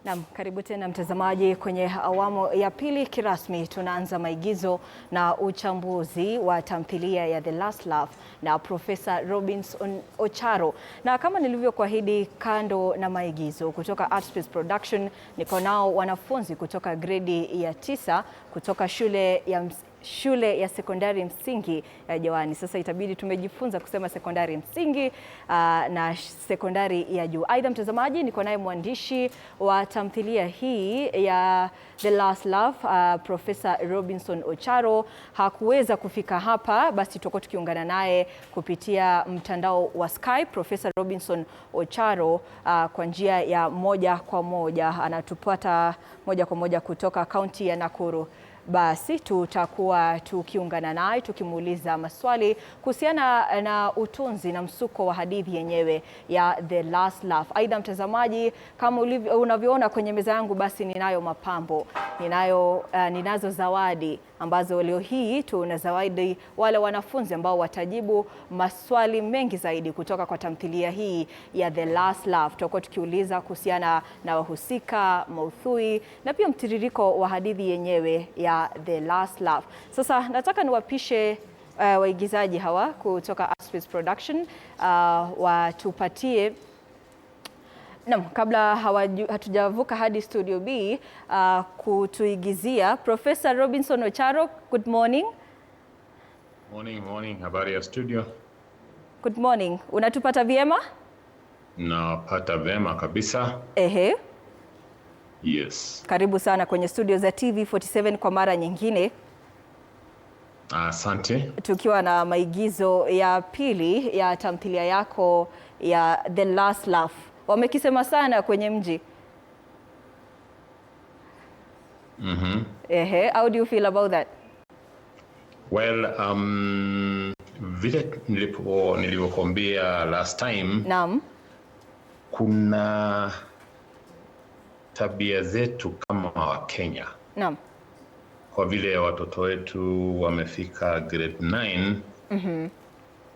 Naam, karibu tena mtazamaji kwenye awamu ya pili kirasmi. Tunaanza maigizo na uchambuzi wa tamthilia ya The Last Laugh na Profesa Robinson Ocharo. Na kama nilivyokuahidi, kando na maigizo kutoka STARTIMES Production, niko nao wanafunzi kutoka gredi ya 9 kutoka shule ya sekondari msingi ya Jawani. Sasa itabidi tumejifunza kusema sekondari msingi na sekondari ya juu. Aidha mtazamaji, niko naye mwandishi wa tamthilia hii ya The Last Laugh, Profesa Robinson Ocharo. Hakuweza kufika hapa, basi tutakuwa tukiungana naye kupitia mtandao wa Skype. Profesa Robinson Ocharo kwa njia ya moja kwa moja anatupata moja kwa moja kutoka kaunti ya Nakuru. Basi tutakuwa tukiungana naye tukimuuliza maswali kuhusiana na utunzi na msuko wa hadithi yenyewe ya The Last Laugh. Aidha mtazamaji, kama unavyoona kwenye meza yangu, basi ninayo mapambo, ninazo zawadi ambazo leo hii tuna zawadi wale wanafunzi ambao watajibu maswali mengi zaidi kutoka kwa tamthilia hii ya The Last Laugh. Tutakuwa tukiuliza kuhusiana na wahusika, maudhui na pia mtiririko wa hadithi yenyewe ya The Last Laugh. Sasa nataka niwapishe waigizaji hawa kutoka STARTIMES Production watupatie kabla hatujavuka hadi studio B kutuigizia. Profesa Robinson Ocharo, good morning. Morning. Habari ya studio? Good morning. Unatupata vyema? Napata vyema kabisa. Ehe. Yes. Karibu sana kwenye studio za TV47 kwa mara nyingine. Asante. Tukiwa na maigizo ya pili ya tamthilia yako ya The Last Laugh. Wamekisema sana kwenye mji. Ehe, how do you feel about that? Well, vile nilivyokuambia last time. Naam. Kuna tabia zetu kama Wakenya. Naam. Kwa vile watoto wetu wamefika grade 9,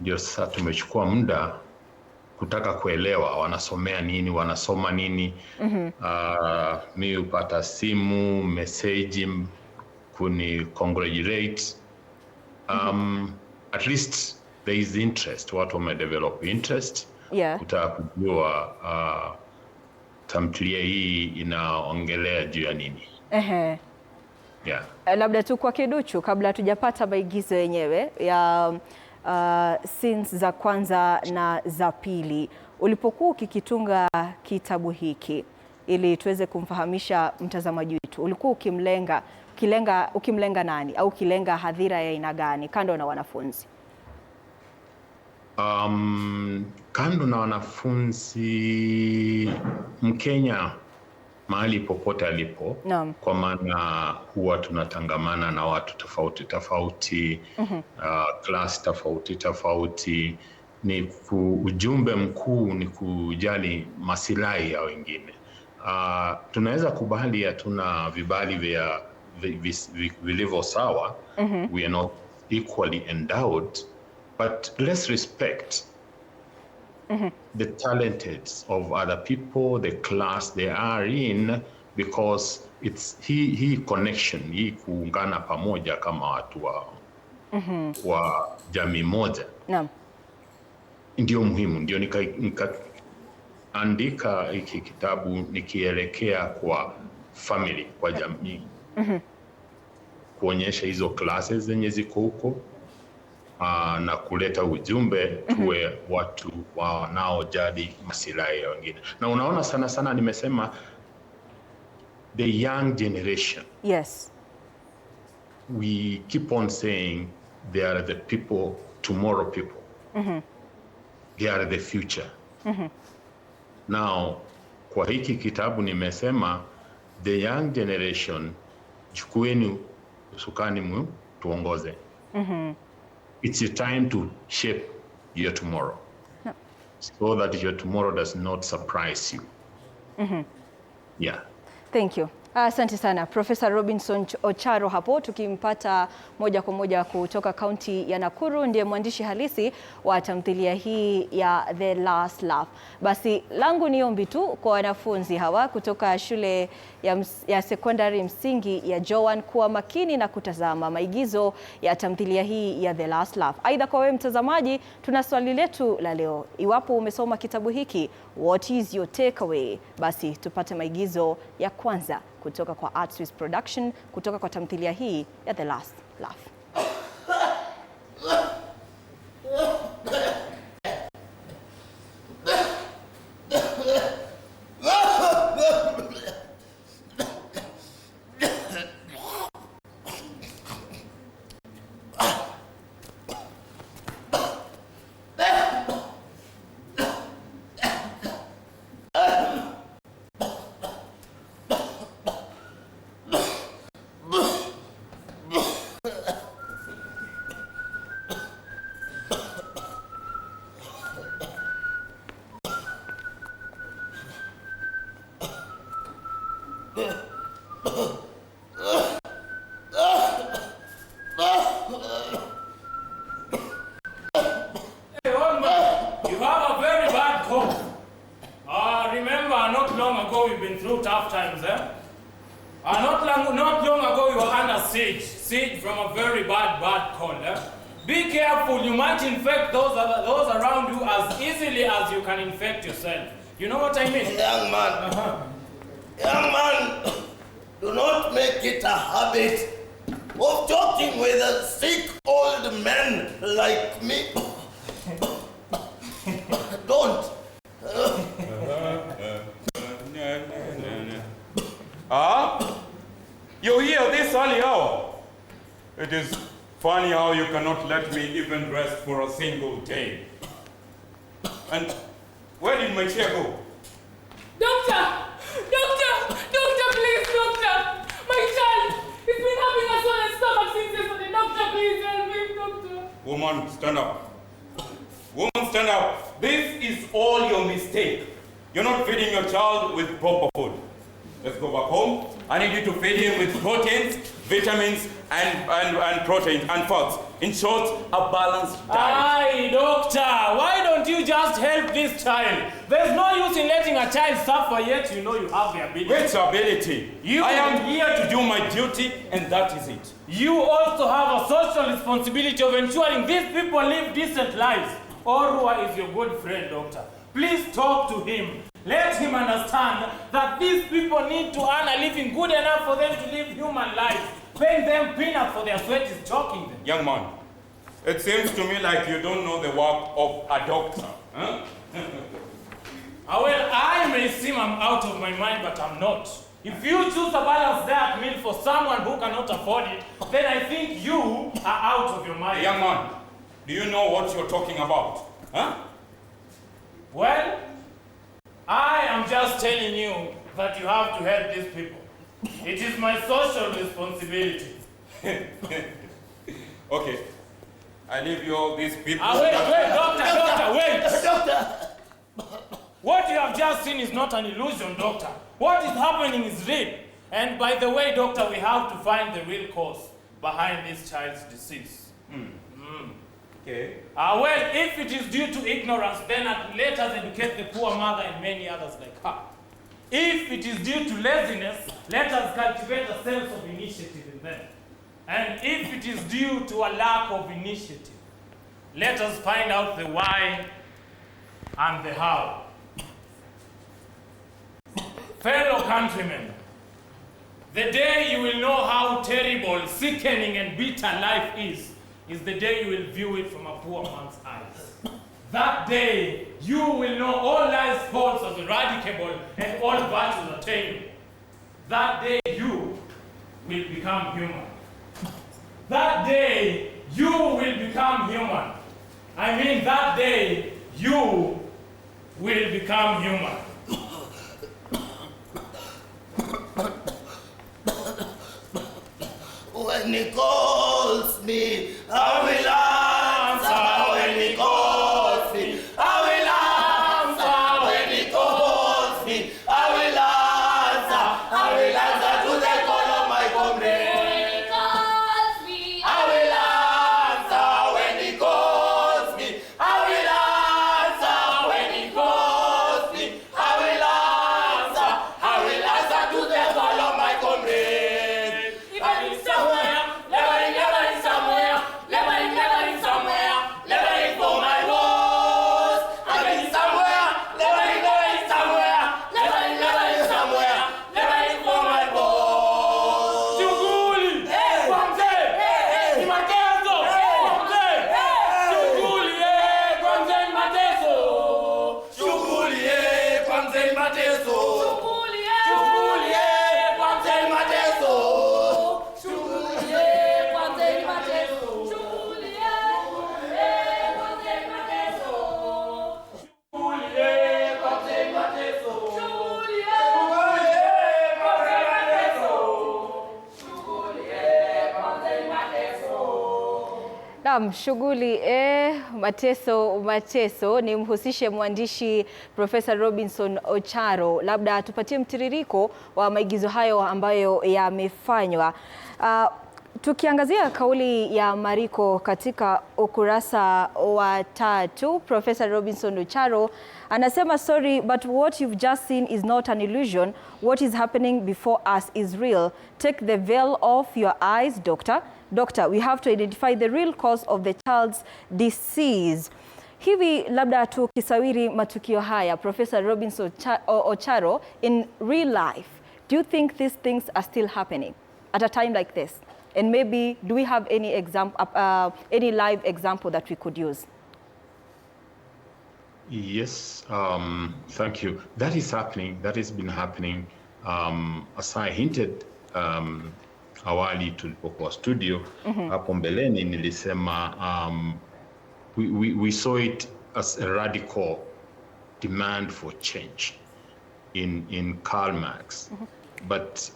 ndio sasa tumechukua muda kutaka kuelewa wanasomea nini, wanasoma nini. Mi upata simu, message, kuni congratulate. At least there is interest, watu wamedevelop interest. Yeah. Kutaka kujua tamthilia hii inaongelea juu ya nini. Ehe. Yeah. Labda tu kwa kiduchu kabla hatujapata maigizo yenyewe ya scenes za kwanza na za pili, ulipokuwa ukikitunga kitabu hiki ili tuweze kumfahamisha mtazamaji wetu, ulikuwa ukimlenga nani au ukilenga hadhira ya aina gani kando na wanafunzi? Kando na wanafunzi, Mkenya mahali popote alipo. Naam. Kwa maana huwa tunatangamana na watu tofauti, class tofauti. Ujumbe mkuu ni kujali masilahi ya wengine. Tunaweza kubali hatuna vibali vya vilivyo sawa. We are not equally endowed, but let's respect the talented of other people, the class they are in, because it's hii connection, hii kuungana pamoja kama watu wa jamii moja. Naam. Ndio muhimu. Ndio nikaandika hiki kitabu nikielekea kwa family, kwa jamii. Kuonyesha hizo classes zenye ziko huko. Na kuleta ujumbe tuwe watu wanaojali masilahi ya wengine. Na unaona sana nimesema the young generation. Yes. We keep on saying they are the people, tomorrow people. They are the future. Now, kwa hiki kitabu nimesema the young generation, chukueni usukani tuongoze. It's your time to shape your tomorrow. No. So that your tomorrow does not surprise you. Yeah. Thank you. Asante sana Profesa Robinson Ocharo hapo, tukimpata moja kwa moja kutoka kaunti ya Nakuru, ndiye mwandishi halisi wa tamthilia hii ya The Last Laugh. Basi langu ni ombi tu kwa wanafunzi hawa kutoka shule ya sekondari msingi ya Joan kuwa makini na kutazama maigizo ya tamthilia hii ya The Last Laugh. Aidha, kwa wewe mtazamaji, tuna swali letu la leo. Iwapo umesoma kitabu hiki, what is your takeaway? Basi tupate maigizo ya kwanza kutoka kwa Art Swiss Production kutoka kwa tamthilia hii ya The Last Laugh. Siege from a very bad cold. Be careful, you might infect those around you as easily as you can infect yourself. You know what I mean? Young man, young man, do not make it a habit of talking with sick old men like me. Don't. You hear this early hour? It is funny how you cannot let me even rest for a single day. And where did my chair go? Doctor! Doctor! Doctor, please, doctor! My child! He's been having a swollen stomach since yesterday. Doctor, please help him, doctor! Woman, stand up. Woman, stand up. This is all your mistake. You're not feeding your child with proper food. Let's go back home. I need you to feed him with proteins, vitamins, and protein and fats. In short, a balanced diet. Aye, doctor, why don't you just help this child? There's no use in letting a child suffer, yet you know you have the ability. Which ability? I am here to do my duty, and that is it. You also have a social responsibility of ensuring these people live decent lives. Orua is your good friend, doctor. Please talk to him. Let him understand that these people need to earn a living good enough for them to live human lives. Paying them peanuts for their sweat is choking them. Young man, it seems to me like you don't know the work of a doctor. Huh? Well, I may seem I'm out of my mind, but I'm not. If you choose a balanced diet meal for someone who cannot afford it, then I think you are out of your mind. Young man, do you know what you're talking about? Huh? Well, I am just telling you that you have to help these people. It is my social responsibility. Okay. I leave you all these people. Wait, doctor, wait! Doctor! What you have just seen is not an illusion, doctor. What is happening is real. And by the way, doctor, we have to find the real cause behind this child's disease. Okay. Well, if it is due to ignorance, then let us educate the poor mother and many others like her. If it is due to laziness, let us cultivate a sense of initiative in them. And if it is due to a lack of initiative, let us find out the why and the how. Fellow countrymen, the day you will know how terrible, sickening, and bitter life is the day you will view it from a poor man's eyes. That day, you will know all lies false as eradicable and all virtues attainable. That day, you will become human. That day, you will become human. I mean, that day, you will become human. When he calls me, I will answer. When he calls me, I will answer. When he calls me, I will answer. I will answer to Naam, shughuli mateso ni mhusishe mwandishi Profesa Robinson Ocharo. Labda tupatie mtiririko wa maigizo hayo ambayo yamefanywa. Tukiangazia kauli ya Mariko katika ukurasa wa 3, Profesa Robinson Ocharo anasema, sorry, but what you've just seen is not an illusion. What is happening before us is real. Take the veil off your eyes, doctor. Doctor, we have to identify the real cause of the child's disease. Hivi labda tukisawiri matukio haya, Professor Robinson Ocharo, in real life, do you think these things are still happening at a time like this? And maybe, do we have any any live example that we could use? Yes, thank you. That is happening. That has been happening. As I hinted awali tulipokuwa studio hapo mbeleni nilisema we saw it as a radical demand for change in Karl Marx. But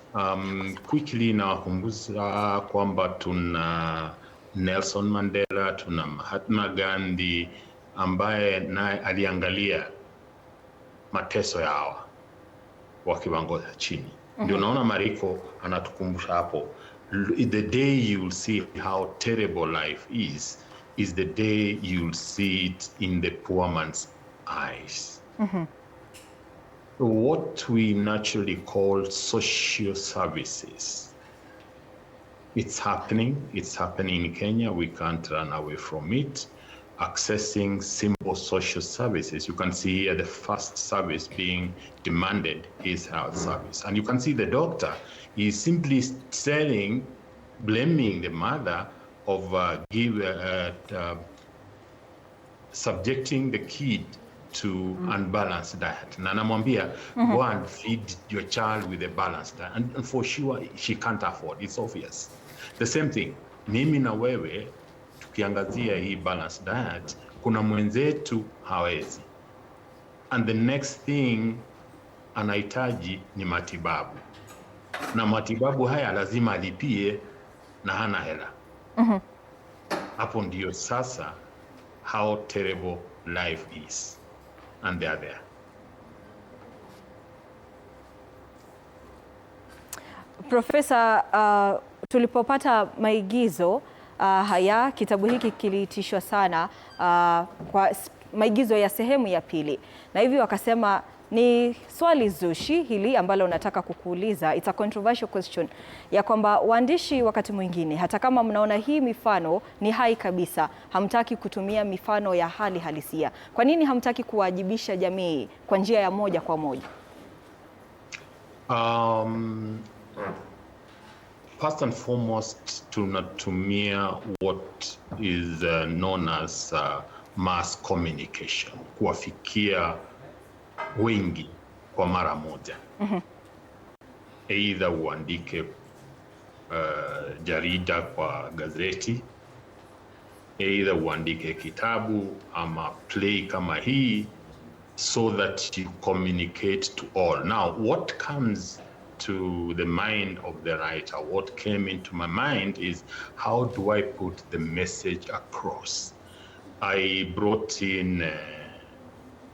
quickly nawakumbusha kwamba tuna Nelson Mandela, tuna Mahatma Gandhi ambaye naye aliangalia mateso ya hawa wa kiwango cha chini. Ndio naona Mariko anatukumbusha hapo, the day you'll see how terrible life is the day you'll see it in the poor man's eyes. What we naturally call social services. It's happening in Kenya. We can't run away from it. Accessing simple social services. You can see here the first service being demanded is health service. And you can see the doctor is simply blaming the mother of subjecting the kid to unbalanced diet. Na namwambia, go and feed your child with a balanced diet. And for sure, she can't afford. It's obvious. The same thing, mimi na wewe, tukiangazia hii balanced diet, kuna mwenzetu hawezi. And the next thing anahitaji ni matibabu. Na matibabu haya lazima alipie na hana hela. Hapo ndio sasa how terrible life is. And they are there. Profesa, tulipopata maigizo haya, kitabu hiki kiliitishwa sana kwa maigizo ya sehemu ya pili. Na hivi wakasema ni swali zushi hili ambalo nataka kukuuliza, it's a controversial question, ya kwamba waandishi wakati mwingine, hata kama mnaona hii mifano ni hai kabisa, hamtaki kutumia mifano ya hali halisia. Kwa nini hamtaki kuwajibisha jamii kwa njia ya moja kwa moja? First and foremost, tunatumia what is known as mass communication, kuwafikia wengi kwa mara moja. Either uandike jarida kwa gazeti, either uandike kitabu ama play kama hii, so that you communicate to all. Now, what comes to the mind of the writer, what came into my mind is, how do I put the message across? I brought in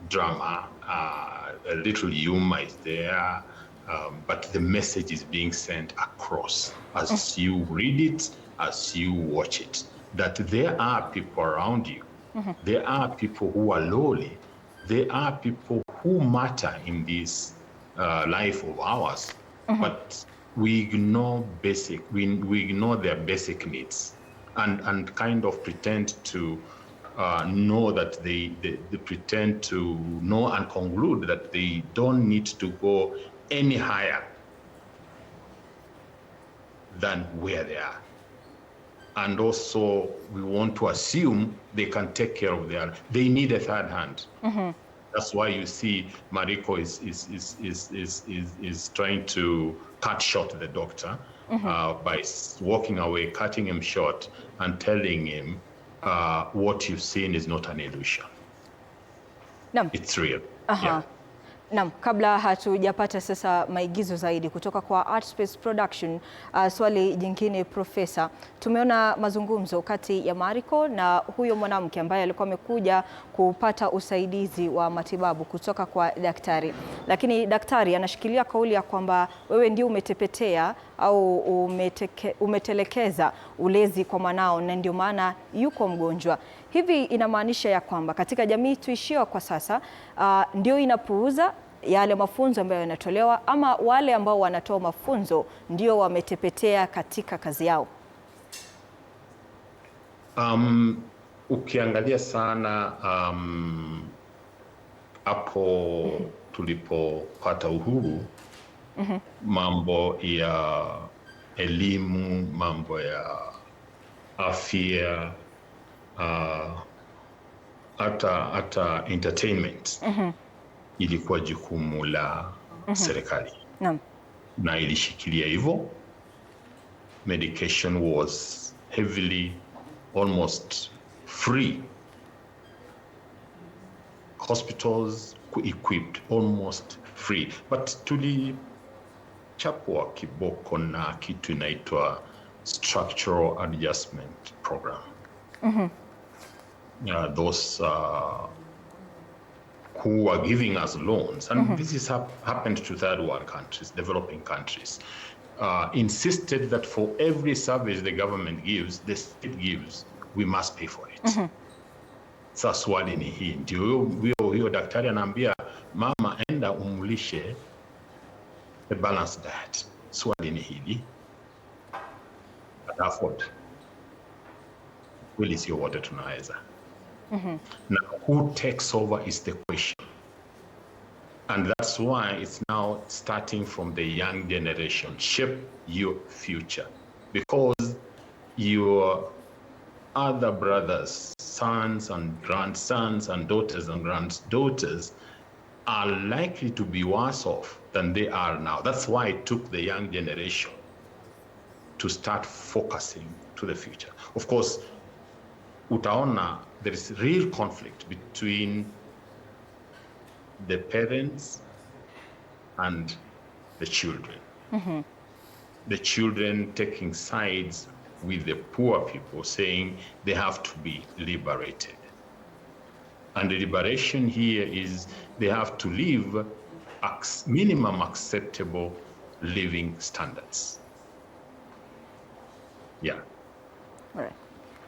drama, a little humor is there, but the message is being sent across as you read it, as you watch it, that there are people around you, there are people who are lowly, there are people who matter in this life of ours, but we ignore we ignore their basic needs and kind of pretend to know that they pretend to know and conclude that they don't need to go any higher than where they are. And also we want to assume they can take care of they need a third hand. That's why you see Mariko is trying to cut short the doctor by walking away, cutting him short and telling him, what you've seen is not an illusion. No. It's real. Yeah. Naam, kabla hatujapata sasa maigizo zaidi kutoka kwa Art Space Production, swali jingine Profesa, tumeona mazungumzo kati ya Mariko na huyo mwanamke ambaye alikuwa amekuja kupata usaidizi wa matibabu kutoka kwa daktari, lakini daktari anashikilia kauli ya kwamba wewe ndio umetepetea au umetelekeza ulezi kwa mwanao na ndio maana yuko mgonjwa. Hivi inamaanisha ya kwamba katika jamii tuishio kwa sasa ndio inapuuza yale mafunzo ambayo yanatolewa, ama wale ambao wanatoa mafunzo ndio wametepetea katika kazi yao? Ukiangalia sana hapo tulipopata uhuru, mambo ya elimu, mambo ya afya, hata entertainment ilikuwa jukumu la serikali. Na ilishikilia hivyo. Medication was heavily, almost free. Hospitals equipped, almost free. But tulichapwa kiboko na kitu inaitwa structural adjustment program. Those who are giving us loans, and this has happened to third world countries, developing countries, insisted that for every service the government gives, the state gives, we must pay for it. Sasa swali ni hii, ndio huyo daktari anaambia mama enda umulishe a balanced diet. Swali ni hili, afford kweli sio wote tunaweza. Now, who takes over is the question. And that's why it's now starting from the young generation. Shape your future. Because your other brothers, sons and grandsons and daughters and granddaughters are likely to be worse off than they are now. That's why it took the young generation to start focusing to the future. Of course, utaona there is real conflict between the parents and the children. The children taking sides with the poor people, saying they have to be liberated. And the liberation here is they have to live minimum acceptable living standards. Yeah. All right.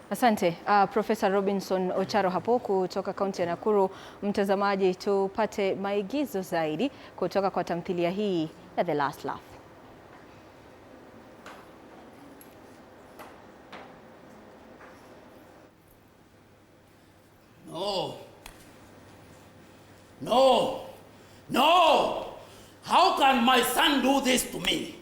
Asante Profesa Robinson Ocharo hapo kutoka kaunti ya Nakuru. Mtazamaji, tupate maigizo zaidi kutoka kwa tamthilia hii ya The Last Laugh. No. No. No. How can my son do this to me?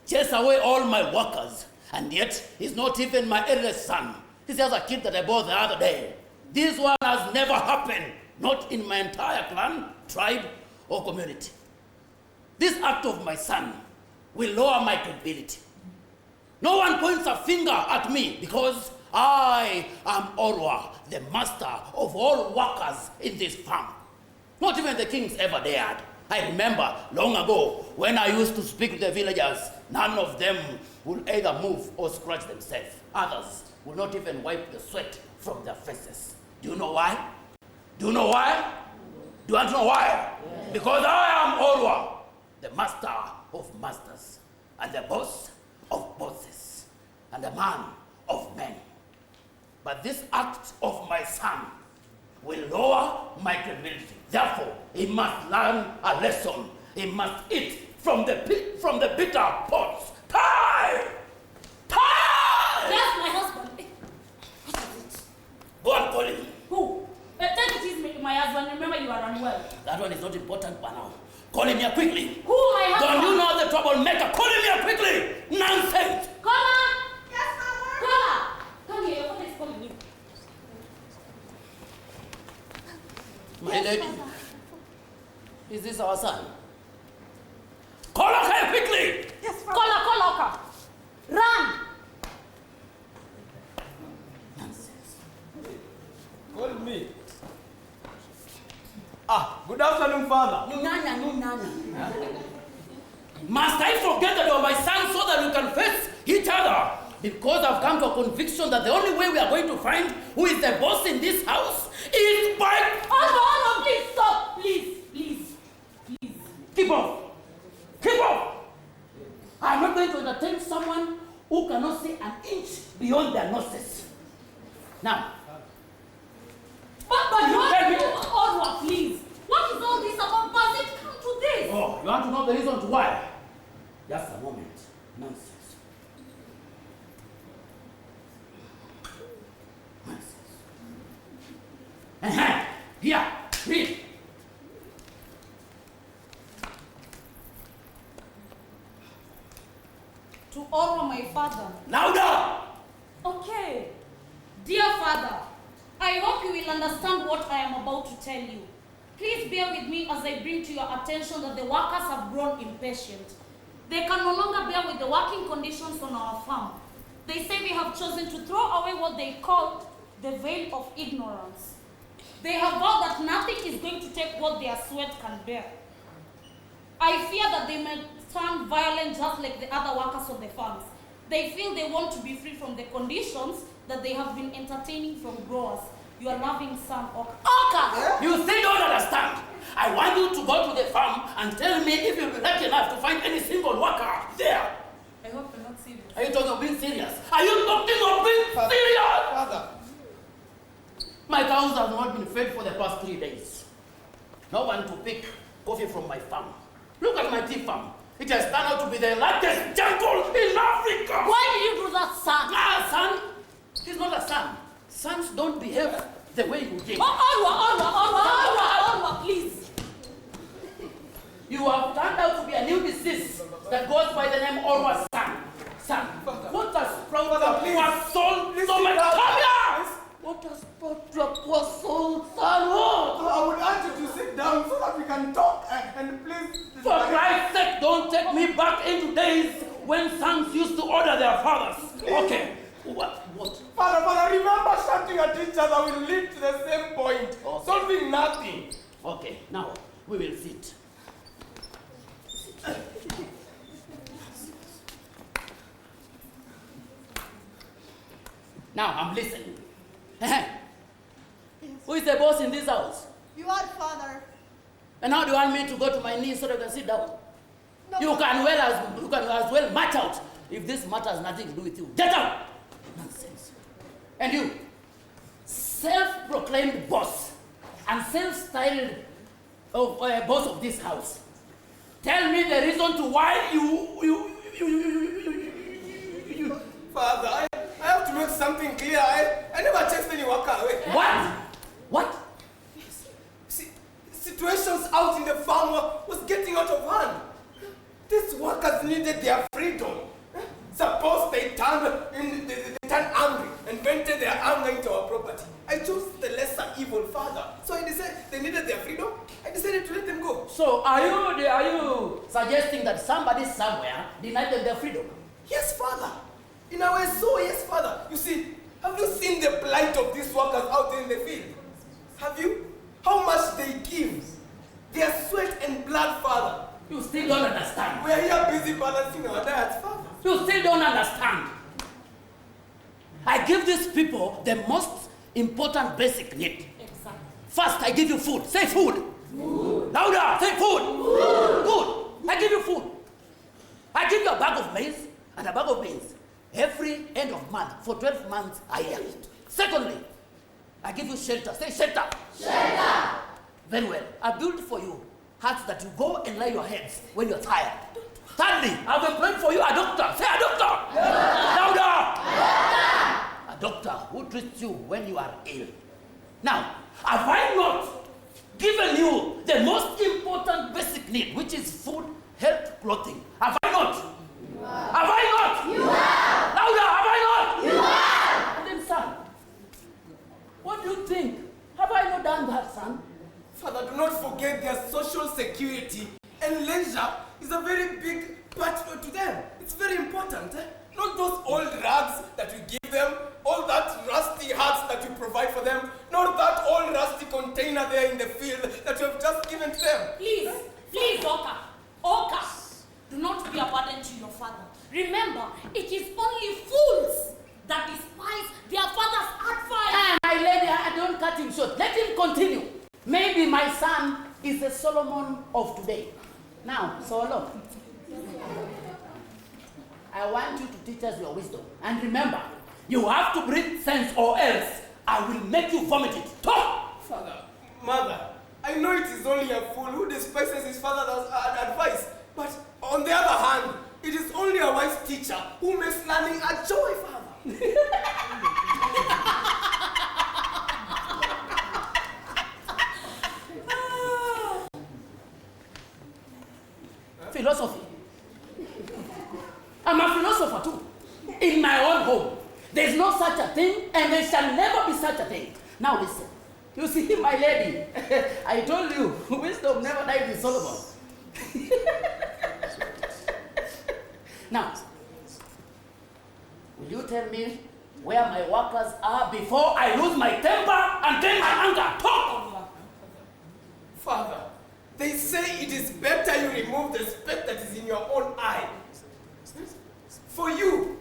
Chase away all my workers, and yet he's not even my eldest son. He's just a kid that I bought the other day. This one has never happened, not in my entire clan, tribe, or community. This act of my son will lower my credibility. No one points a finger at me because I am Orwa, the master of all workers in this farm. Not even the kings ever dared. I remember long ago when I used to speak to the villagers, none of them would either move or scratch themselves. Others will not even wipe the sweat from their faces. Do you know why? Do you know why? Do you want to know why? Yes. Because I am Orwa, the master of masters, and the boss of bosses, and the man of men. But this act of my son will lower my credibility. Therefore, he must learn a lesson. He must eat from the bitter pots. Time! Time! Yes, my husband. Go and call him. Who? Take it easy, my husband. Remember, you are unwell. That one is not important for now. Call him here quickly. Who, my husband? Don't you know the troublemaker? Call him here quickly. Nonsense. Kola! Yes, Mama. Kola! Come here. Your father is calling you. My lady, is this our son? Call her here quickly! Yes, Father. Kola, run! Nonsense. Call me. Ah, Good afternoon, Father. Nunana, nunana. Must I forget that you are my son so that we can face each other? Because I've come to a conviction that the only way we are going to find who is the boss in this house is by... Oh, please stop. Please. Keep off. Keep off. I'm not going to entertain someone who cannot see an inch beyond their noses. Now. But what? Please. What is all this about? Must it come to this? Oh, you want to know the reason why? Just a moment. Nonsense. Here, read. To honor my father. Louder! Okay. Dear father, I hope you will understand what I am about to tell you. Please bear with me as I bring to your attention that the workers have grown impatient. They can no longer bear with the working conditions on our farm. They say they have chosen to throw away what they call the veil of ignorance. They have vowed that nothing is going to take what their sweat can bear. I fear that they may turn violent just like the other workers on the farms. They feel they want to be free from the conditions that they have been entertaining from growers. Your loving son, Ocharo. You still don't understand. I want you to go to the farm and tell me if you'll be lucky enough to find any single worker there. I hope you're not serious. Are you talking of being serious? Are you talking of being serious? Father. My cows have not been fed for the past 3 days. No one to pick coffee from my farm. Look at my tea farm. It has turned out to be the largest jungle in Africa. Why did you do that, son? Son? He's not a son. Sons don't behave the way you think. Orwa, please. You have turned out to be a new disease that goes by the name Orwa son. Son, what has brought your poor soul so much? Come here! What has brought your poor soul, son? What? I would urge you to sit down so that we can talk and please... For Christ's sake, don't take me back into days when sons used to order their fathers. Okay. What? Father, remember shouting at each other will lead to the same point. Okay. Solving nothing. Okay, now we will sit. Now I'm listening. Who is the boss in this house? You are, Father. And how do you want me to go to my knees so that I can sit down? No, You can as well match out if this matter has nothing to do with you. Get out! Nonsense. And you, self-proclaimed boss and self-styled boss of this house, tell me the reason to why you Father, I have to make something clear. I never chased any worker away. What? See, situations out in the farm was getting out of hand. These workers needed their freedom. Suppose they turned angry and vented their anger into our property. I chose the lesser evil, Father. So I decided they needed their freedom. I decided to let them go. So are you suggesting that somebody somewhere denied them their freedom? Yes, Father. In a way, so yes, Father. You see, have you seen the plight of these workers out in the field? Have you? How much they give? Their sweat and blood, Father. You still don't understand. We are here busy balancing our diets, Father. You still don't understand. I give these people the most important basic need. Exactly. First, I give you food. Say food. Food. Louder. Say food. Food. Good. I give you food. I give you a bag of maize and a bag of beans every end of month for 12 months a year. Secondly, I give you shelter. Say shelter. Shelter. Very well. I build for you huts that you go and lay your heads when you're tired. Thirdly, I've employed for you a doctor. Say a doctor. Louder. A doctor who treats you when you are ill. Now, have I not given you the most important basic need, which is food, health, clothing? Have I not? Have I not? You have. Louder, have I not? You have. And then, son, what do you think? Have I not done that, son? Father, do not forget their social security and leisure is a very big part to them. It's very important. Not those old rags that we give them, all that rusty hats that you provide for them, nor that old rusty container there in the field that you have just given to them. Please, please, Oka. Oka, do not be a burden to your father. Remember, it is only fools that despise their father's advice. My lady, I don't cut him short. Let him continue. Maybe my son is the Solomon of today. Now, Solomon, I want you to teach us your wisdom. And remember, you have to bring sense or else I will make you vomit it. Talk! Father, mother, I know it is only a fool who despises his father's advice, but on the other hand, it is only a wise teacher who makes learning a joy, Father. Philosophy. I'm a philosopher too. In my own home. There's no such a thing, and there shall never be such a thing. Now listen. You see, my lady, I told you, wisdom never died with Solomon. Now, will you tell me where my workers are before I lose my temper and then my anger? Talk! Father, they say it is better you remove the speck that is in your own eye. For you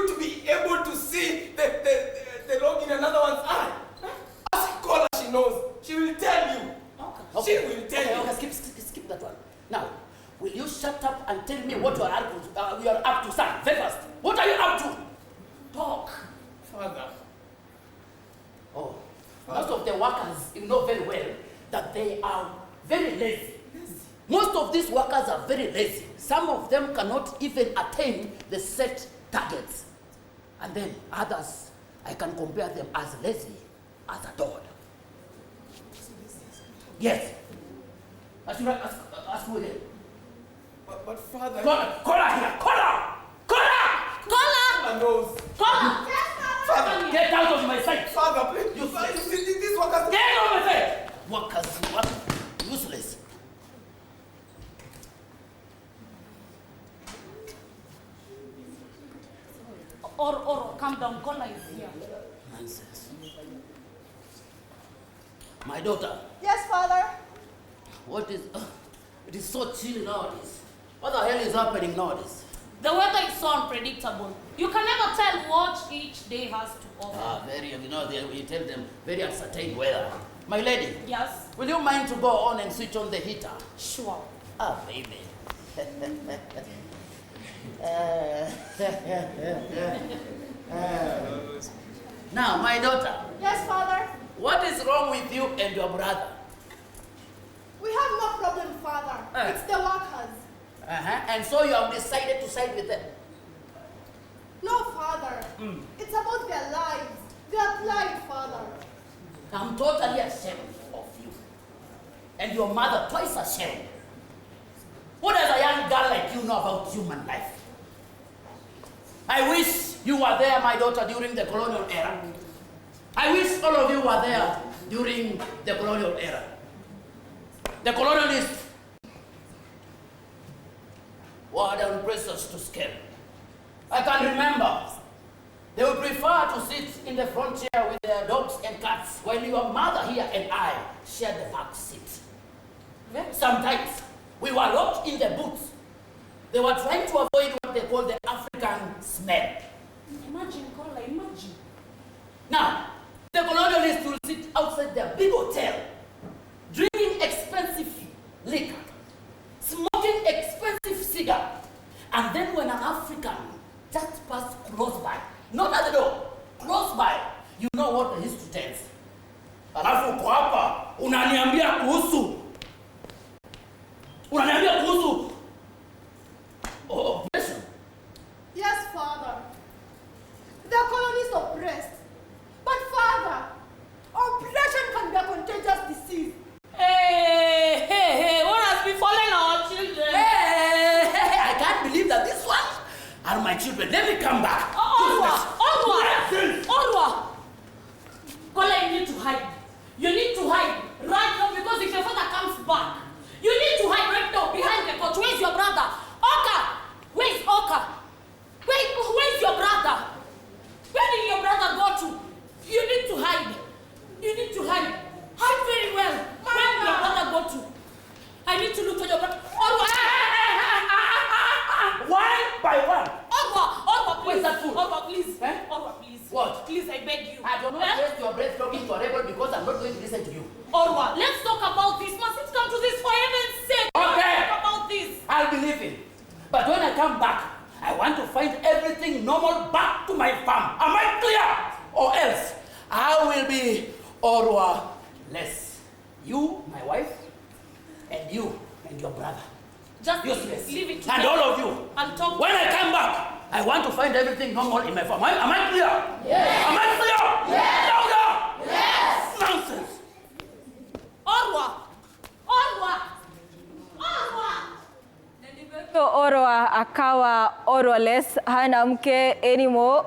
to be able to see the log in another one's eye. Ask Kola, she knows. She will tell you. Okay. She will tell you. Okay, skip that one. Now, will you shut up and tell me what you are up to, son? Very fast. What are you up to? Talk. Father. Oh, most of the workers, you know very well that they are very lazy. Most of these workers are very lazy. Some of them cannot even attain the set targets. And then others, I can compare them as lazy as a dog. Yes. Ask me again. But Father... Kola here! Kola! Kola! knows. Kola! Father, get out of my sight! Father, please. These workers... Get out of my sight! Workers, what? Useless. Or, calm down. Kola is here. Nonsense. My daughter. Yes, Father. What is... it is so chill nowadays. What the hell is happening nowadays? The weather is so unpredictable. You can never tell what each day has to offer. You tell them very uncertain weather. My lady. Yes? Will you mind to go on and switch on the heater? Sure. Ah, baby. Now, my daughter. Yes, Father. What is wrong with you and your brother? We have no problem, Father. It's the workers. And so you have decided to side with them? No, Father. It's about their lives. Their plight, Father. I'm totally ashamed of you. And your mother twice ashamed. What does a young girl like you know about human life? I wish you were there, my daughter, during the colonial era. I wish all of you were there during the colonial era. The colonialists were down pressures to scale. I can remember they would prefer to sit in the front chair with their dogs and cats while your mother here and I shared the back seat. Sometimes we were locked in the boots. They were trying to avoid what they call the African smell. Imagine, Kola, imagine. Now, the colonialists will sit outside their big hotel, drinking expensive liquor, smoking expensive cigar, and then when an African just passed close by, not at the door, close by, you know what the history tells. Alafu uko hapa, unaniambia kuhusu oppression. Yes, Father. The colonists oppressed. But, Father, oppression can be a contagious disease. Hey, what has befallen our children? Hey, I can't believe that these ones are my children. Let me come back. Orwa! Kola, you need to hide. You need to hide right now because if your father comes back, you need to hide right now behind the couch. Where's your brother? Oka! Where's Oka? Where's your brother? Where did come back, I want to find everything normal back to my farm. Am I clear? Or else, I will be Orwa-less. You, my wife, and you and your brother. Just Useless. leave it to And them. all of you. I'll talk. When I come back, I want to find everything normal in my farm. Am I clear? Yes. Am I clear? Yes. Louder! Yes. Nonsense. Orwa! Orwa! Orwa! Orwa akawa Orwa-less, hana mke anymore.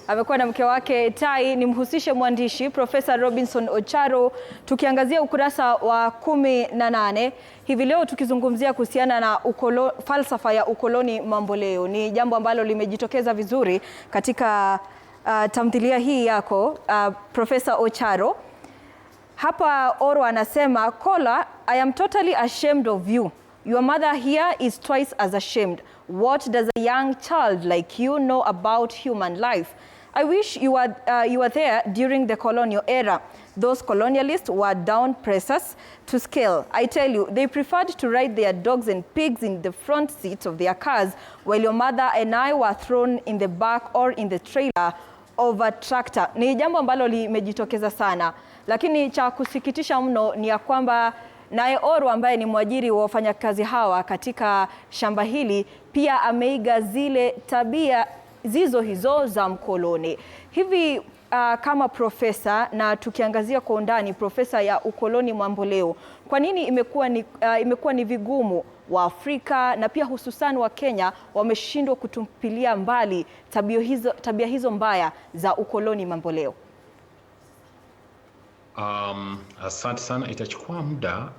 Amekuwa na mke wake Tai. Nimhusishe mwandishi Profesa Robinson Ocharo tukiangazia ukurasa wa 18 hivi leo, tukizungumzia kuhusiana na falsafa ya ukoloni mamboleo. Ni jambo ambalo limejitokeza vizuri katika tamthilia hii yako Profesa Ocharo. Hapa Orwa anasema, Kola, I am totally ashamed of you. Your mother here is twice as ashamed. What does a young child like you know about human life? I wish you were there during the colonial era. Those colonialists were down pressers to scale. I tell you, they preferred to ride their dogs and pigs in the front seats of their cars, while your mother and I were thrown in the back or in the trailer of a tractor. Ni jambo ambalo limejitokeza sana, lakini cha kusikitisha mno ni ya kwamba naye Orwa ambaye ni mwajiri wa wafanyakazi hawa katika shamba hili pia ameiga zile tabia hizo za mkoloni. Hivi kama profesa, na tukiangazia kwa undani profesa ya ukoloni mamboleo, kwa nini imekuwa ni vigumu wa Afrika na pia hususan wa Kenya wameshindwa kutupilia mbali tabia hizo mbaya za ukoloni mamboleo? Asante sana, itachukua muda.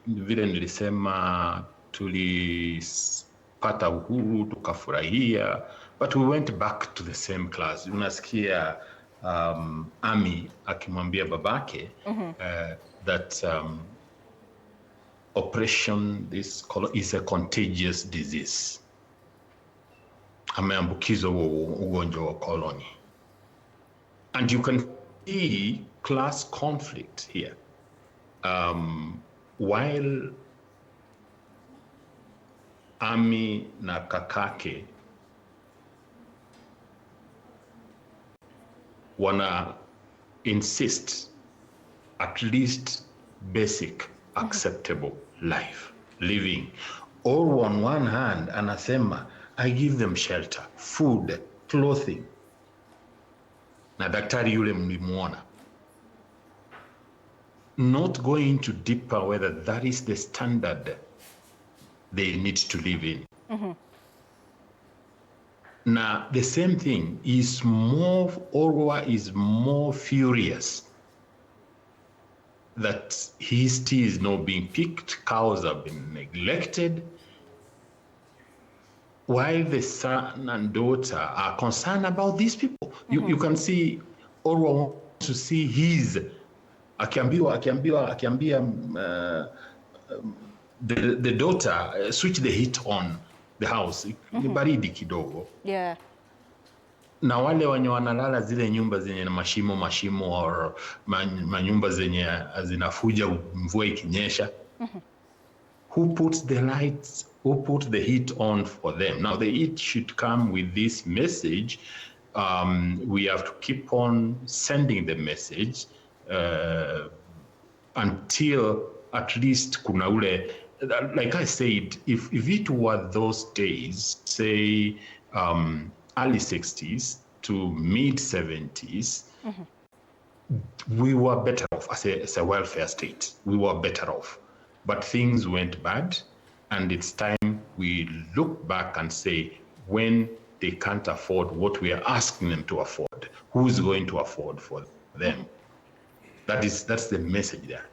Vile nilisema, tulipata uhuru tukafurahia, but we went back to the same class. Unasikia Ami akimwambia babake that oppression is a contagious disease. Ameambukizwa ugonjwa wa koloni. And you can see class conflict here. While Ami na kakake wana insist at least basic acceptable life living. Or on one hand anasema, I give them shelter, food, clothing. Na daktari yule mlimuona. Not going into deeper whether that is the standard they need to live in. Now, the same thing is more, Orwa is more furious that his tea is not being picked, cows have been neglected, while the son and daughter are concerned about these people. You can see Orwa wants to see his akiambia the daughter switch the heat on the house. Ni baridi kidogo. Yeah. Na wale wenye wanalala zile nyumba zenye na mashimo or manyumba zenye zinafuja mvua ikinyesha. Who puts the lights, who puts the heat on for them? Now the heat should come with this message. We have to keep on sending the message until at least kuna ule, like I said, if it were those days, say early 60s to mid 70s, we were better off as a welfare state. We were better off. But things went bad, and it's time we look back and say, when they can't afford what we are asking them to afford, who's going to afford for them? That's the message there.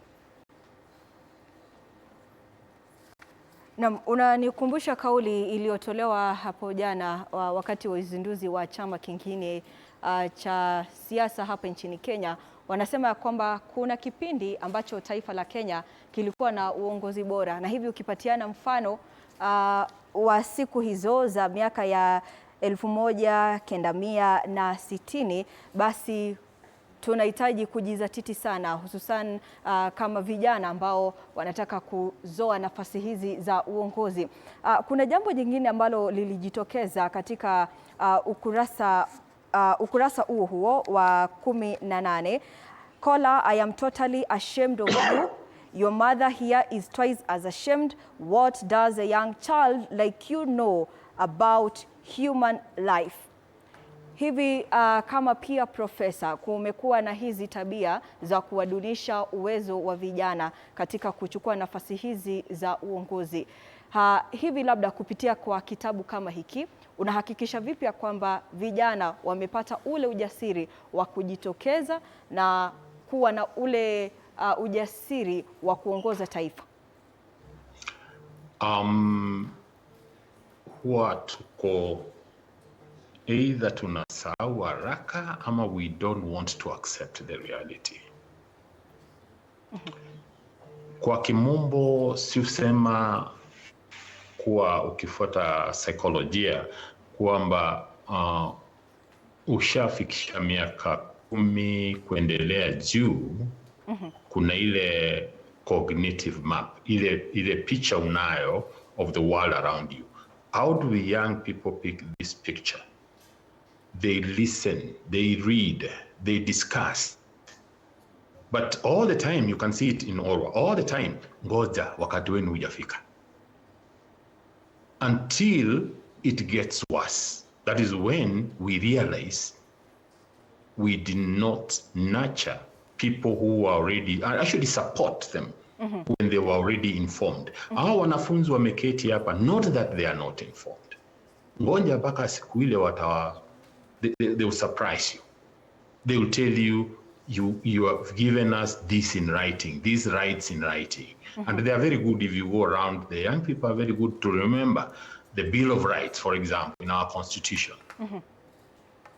Na unanikumbusha kauli iliyotolewa hapo jana wakati wa uzinduzi wa chama kingine cha siasa hapa nchini Kenya. Wanasema ya kwamba kuna kipindi ambacho taifa la Kenya kilikuwa na uongozi bora, na hivi ukipatiana mfano wa siku hizo za miaka ya 1960, basi tunahitaji kujizatiti sana, hususan kama vijana ambao wanataka kuzoa nafasi hizi za uongozi. Kuna jambo jingine ambalo lilijitokeza katika ukurasa huo wa 18. Caller, I am totally ashamed of you. Your mother here is twice as ashamed. What does a young child like you know about human life? Hivi kama pia profesa, kumekuwa na hizi tabia za kuwadunisha uwezo wa vijana katika kuchukua nafasi hizi za uongozi. Hivi labda kupitia kwa kitabu kama hiki, unahakikisha vipi ya kwamba vijana wamepata ule ujasiri wa kujitokeza na kuwa na ule ujasiri wa kuongoza taifa? Huwa tuko either tunasahau haraka ama we don't want to accept the reality. Kwa kimombo si usema kuwa ukifuata saikolojia kwamba ushafikisha miaka 10 kuendelea juu, kuna ile cognitive map, ile picha unayo of the world around you. How do the young people pick this picture? They listen, they read, they discuss. But all the time, you can see it in Orwa, all the time, ngoja wakati wenu hujafika. Until it gets worse. That is when we realize we did not nurture people who were already, actually support them when they were already informed. Hao wanafunzi wameketi hapa, not that they are not informed. Ngoja mpaka siku ile they will surprise you. They will tell you, you have given us this in writing, these rights in writing. And they are very good if you go around. The young people are very good to remember the Bill of Rights, for example, in our Constitution.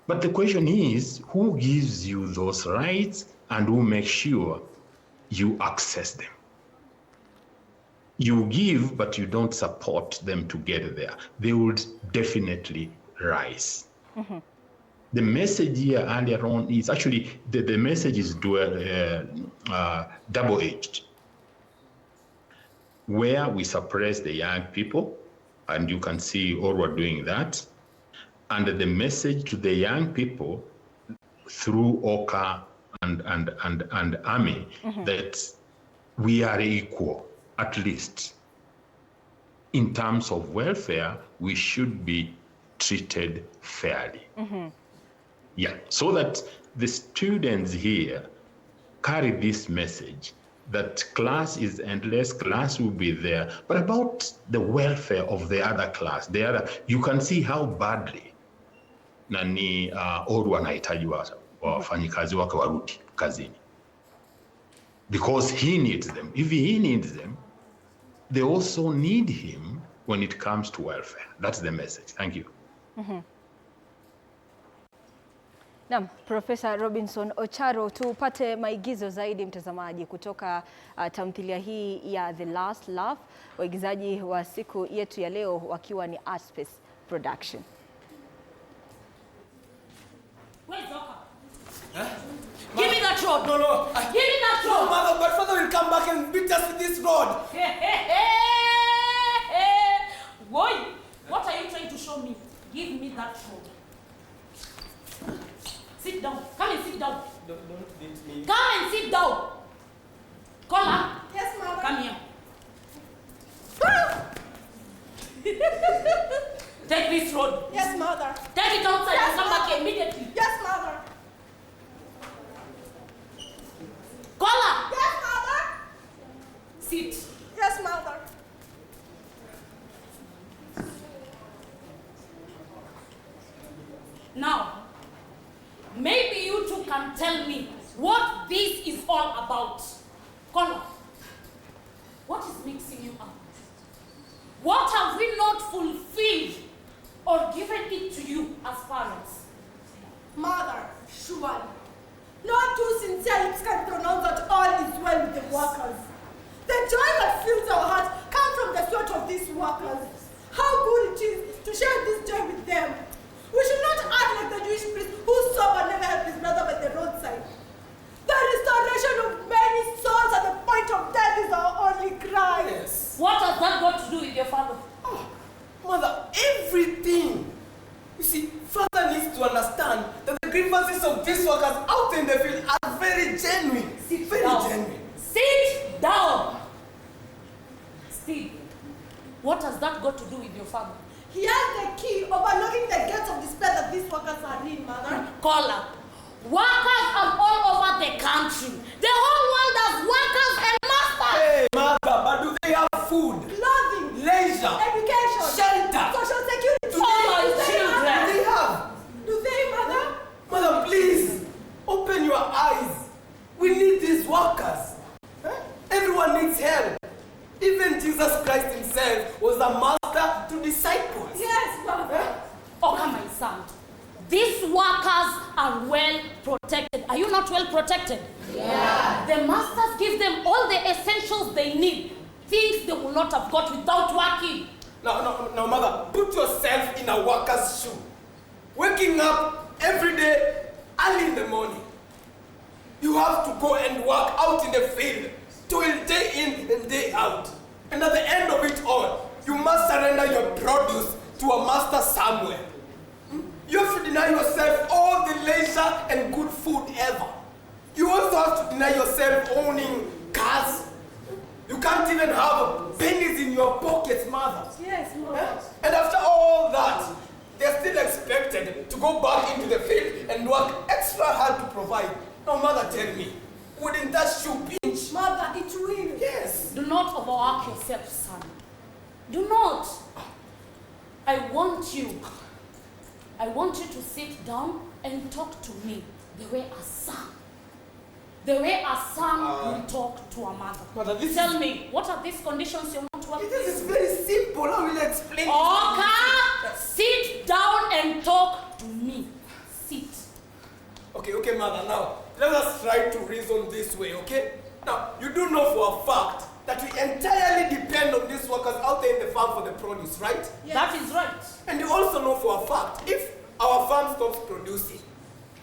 But the question is, who gives you those rights and who makes sure you access them? You give, but you don't support them to get there. They would definitely rise. The message here earlier on is actually, the message is double-edged, where we suppress the young people, and you can see Orwa doing that, and the message to the young people through Oka and Army that we are equal, at least. In terms of welfare, we should be treated fairly. Yeah, so that the students here carry this message that class is endless, class will be there, but about the welfare of the other class, you can see how badly nani Orwa anahitaji wafanyikazi wake warudi kazini, because he needs them. If he needs them, they also need him when it comes to welfare. That's the message. Thank you. Naam, Profesa Robinson Ocharo, tupate maigizo zaidi mtazamaji kutoka tamthilia hii ya The Last Laugh, waigizaji wa siku yetu ya leo wakiwa ni Space Production. Where's Oka? Give me that rod. No. Give me that rod. No, mother, but father will come back and beat us with this rod. Boy, what are you trying to show me? Give me that rod. Sit down. Come and sit down. Don't beat me. Come and sit down. Kola. Yes, mother. Come here. Take this rod. Yes, mother. Take it outside Yes, and come back mother. immediately. Yes, mother. Kola. Yes, mother. Sit. Yes, mother. Now, maybe you two can tell me what this is all about. Kola, what is mixing you up? What have we not fulfilled or given it to you as parents? Mother, surely. No two sincere lips can pronounce that all is well with the workers. The joy that fills our hearts comes from the sweat of these workers. How good it is to share this joy with them. We should not act like the Jewish priest who sober never helped his brother by the roadside. Still, what has that got to do with your father? He has the key overlooking the gates of despair that these workers are in, Mother. Caller, workers are all over the country. The whole world has workers and masters. Hey, Mother, but do they have food, Clothing, leisure, education, shelter? social security. Oh, my Do they children. have- Do they have? Do they, Mother? Mother, please, open your eyes. We need these workers. Everyone needs help. Even Jesus Christ himself was a master to disciples. Yes, Mother. Okay, my son. These workers are well protected. Are you not well protected? Yeah. The masters give them all the essentials they need. Things they will not have got without working. Now, Mother, put yourself in a worker's shoe. Waking up every day, early in the morning. You have to go and work out in the field, toil day in and day out. And at the end of it all, you must surrender your produce to a master somewhere. You have to deny yourself all the leisure and good food ever. You also have to deny yourself owning cars. You can't even have pennies in your pockets, Mother. Yes, Mother. And after all that, they're still expected to go back into the field and work extra hard to provide. Now, Mother, tell me, wouldn't that shoe pinch? Mother, it will. Yes. Do not overwork yourself, son. Do not. I want you to sit down and talk to me the way a son. The way a son will talk to a mother. Mother, this Tell me, what are these conditions you're not working? This is very simple. I will explain. Okay, sit down and talk to me. Sit. Okay, Mother, now, let us try to reason this way, okay? Now, you do know for a fact that we entirely depend on these workers out there in the farm for the produce, right? Yes. That is right. And you also know for a fact, if our farm stops producing,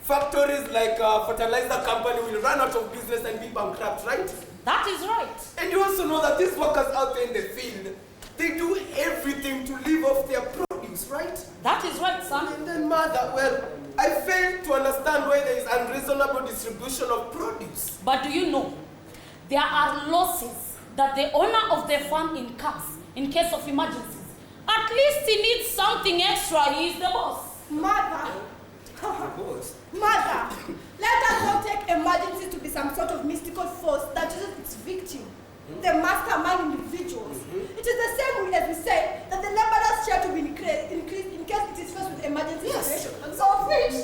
factories like fertilizer company will run out of business and be bankrupt, right? That is right. And you also know that these workers out there in the field, they do everything to live off their produce, right? That is right, son. And then, Mother, well, I fail to understand why there is unreasonable distribution of produce. But do you know, there are losses that the owner of the farm incurs in case of emergencies. At least he needs something extra. He is the boss. Mother. Mother, let us not take emergency to be some sort of mystical force that uses its victim, the master among individuals. It is the same way as we say that the laborer's share to be increased in case it is faced with emergency situation. So which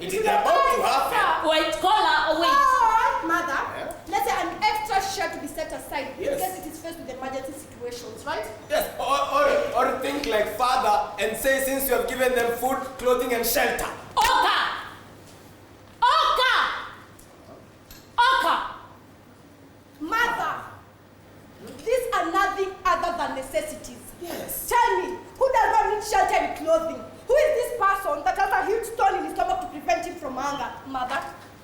It is about to happen. Wait, caller, wait. or, Mother, let's say an extra share to be set aside in Yes. case it is faced with emergency situations, right? Yes, or think like father and say since you have given them food, clothing and shelter. Oka! Mother, these are nothing other than necessities. Yes. Tell me, who does not need shelter and clothing? Who is this person that has a huge stone in his stomach to prevent him from hunger, Mother?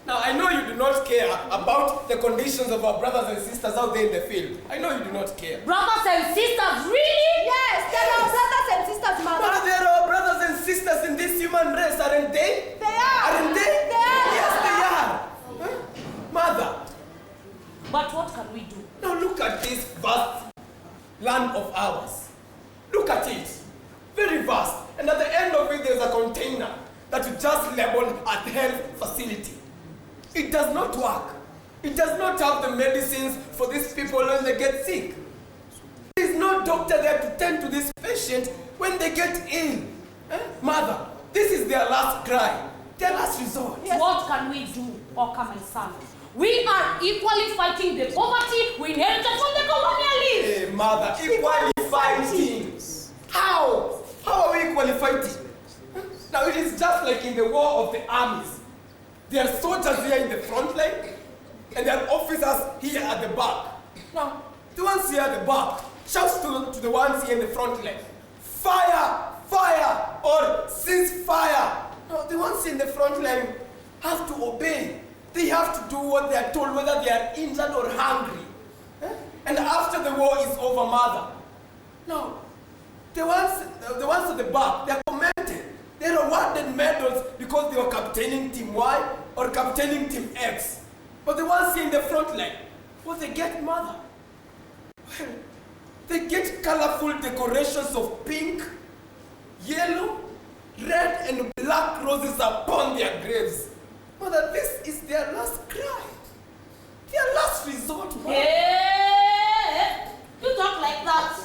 Now, I know you do not care about the conditions of our brothers and sisters out there in the field. I know you do not care. Brothers and sisters, really? Yes, they are our brothers and sisters, But Mother. they are our brothers and sisters in this human race, aren't they? They are. Aren't they? They are. Yes, they are. Huh? Mother, But what can we do? now look at this vast land of ours. Look at it. Very vast. And at the end of it, there's a container that you just labeled a health facility. It does not work. It does not have the medicines for these people when they get sick. There is no doctor there to tend to this patient when they get ill. Mother, this is their last cry, their last resort. Yes. What can we do, Oka, my son? We are equally fighting the poverty we inherited from the colonialists. Hey, Mother, equally fighting. How? How are we equally fighting? Now it is just like in the war of the armies. There are soldiers here in the front line, and there are officers here at the back. Now, the ones here at the back shouts to the ones here in the front line, fire, fire, or cease fire. Now, the ones in the front line have to obey. They have to do what they are told, whether they are injured or hungry. And after the war is over, Mother, now, the ones at the back, they are commented. They are awarded medals because they were captaining Team Y or captaining Team X. But the ones here in the front line, what they get, Mother? Well, they colorful decorations of pink, yellow, red, and black roses upon their graves. Mother, this is their last cry. Their last resort, Mother. Hey, you talk like that.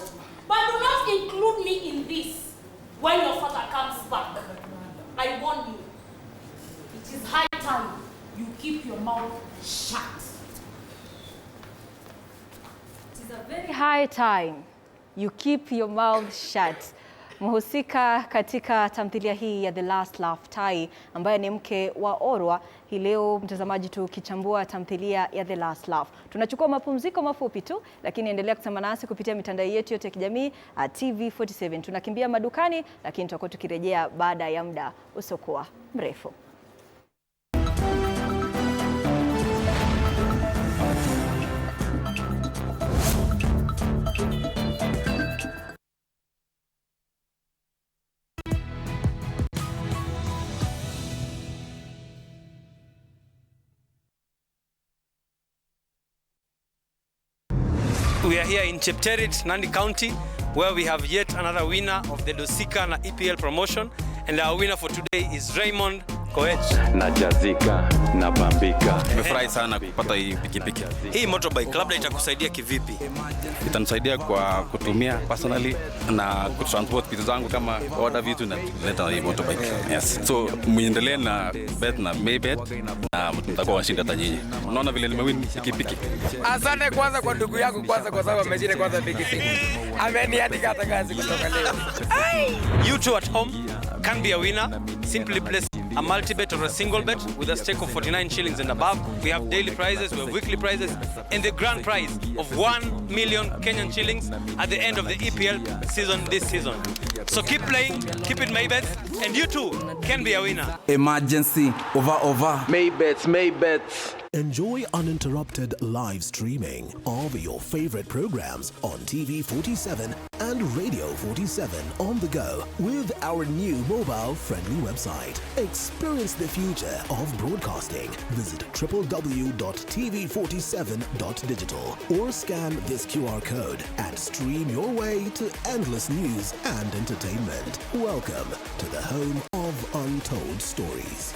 But do not include me in this when your father comes back. I warn you. It is high time you keep your mouth shut. It is a very high time you keep your mouth shut. Mhusika katika tamthilia hii ya The Last Laugh, Tai, ambaye ni mke wa Orwa. Hii leo mtazamaji, tukichambua tamthilia ya The Last Laugh. Tunachukua mapumziko mafupi tu, lakini endelea kusema nasi kupitia mitandao yetu yote ya kijamii TV47. Tunakimbia madukani, lakini tutakuwa tukirejea baada ya muda usiokuwa mrefu. We are here in Chepterit, Nandi County, where we have yet another winner of the Dosika na EPL promotion, and our winner for today is Raymond Koech. Najazika na bambika. Nimefurahi sana kupata hii pikipiki. Hii motorbike labda itakusaidia kivipi? Itanisaidia kwa kutumia personally na kutransport vitu zangu kama order vitu na leta hii motorbike. Yes. So muendelee na bet na Maybet na mtakuwa washinda hata nyinyi. Unaona vile nimewin pikipiki. Asante kwanza kwa ndugu yangu kwanza kwa sababu amejine kwanza pikipiki. Ameniandika hata kazi kutoka leo. You too at home can be a winner. Simply place a multi-bet or a single bet with a stake of 49 shillings and above. We have daily prizes, we have weekly prizes, and the grand prize of 1 million Kenyan shillings at the end of the EPL season this season. So keep playing, keep it Maybets, and you too can be a winner. Emergency, over. Maybets. Enjoy uninterrupted live streaming of your favorite programs on TV47 and Radio 47 on the go with our new mobile-friendly website. Experience the future of broadcasting. Visit www.tv47.digital or scan this QR code and stream your way to endless news and entertainment. Welcome to the home of untold stories.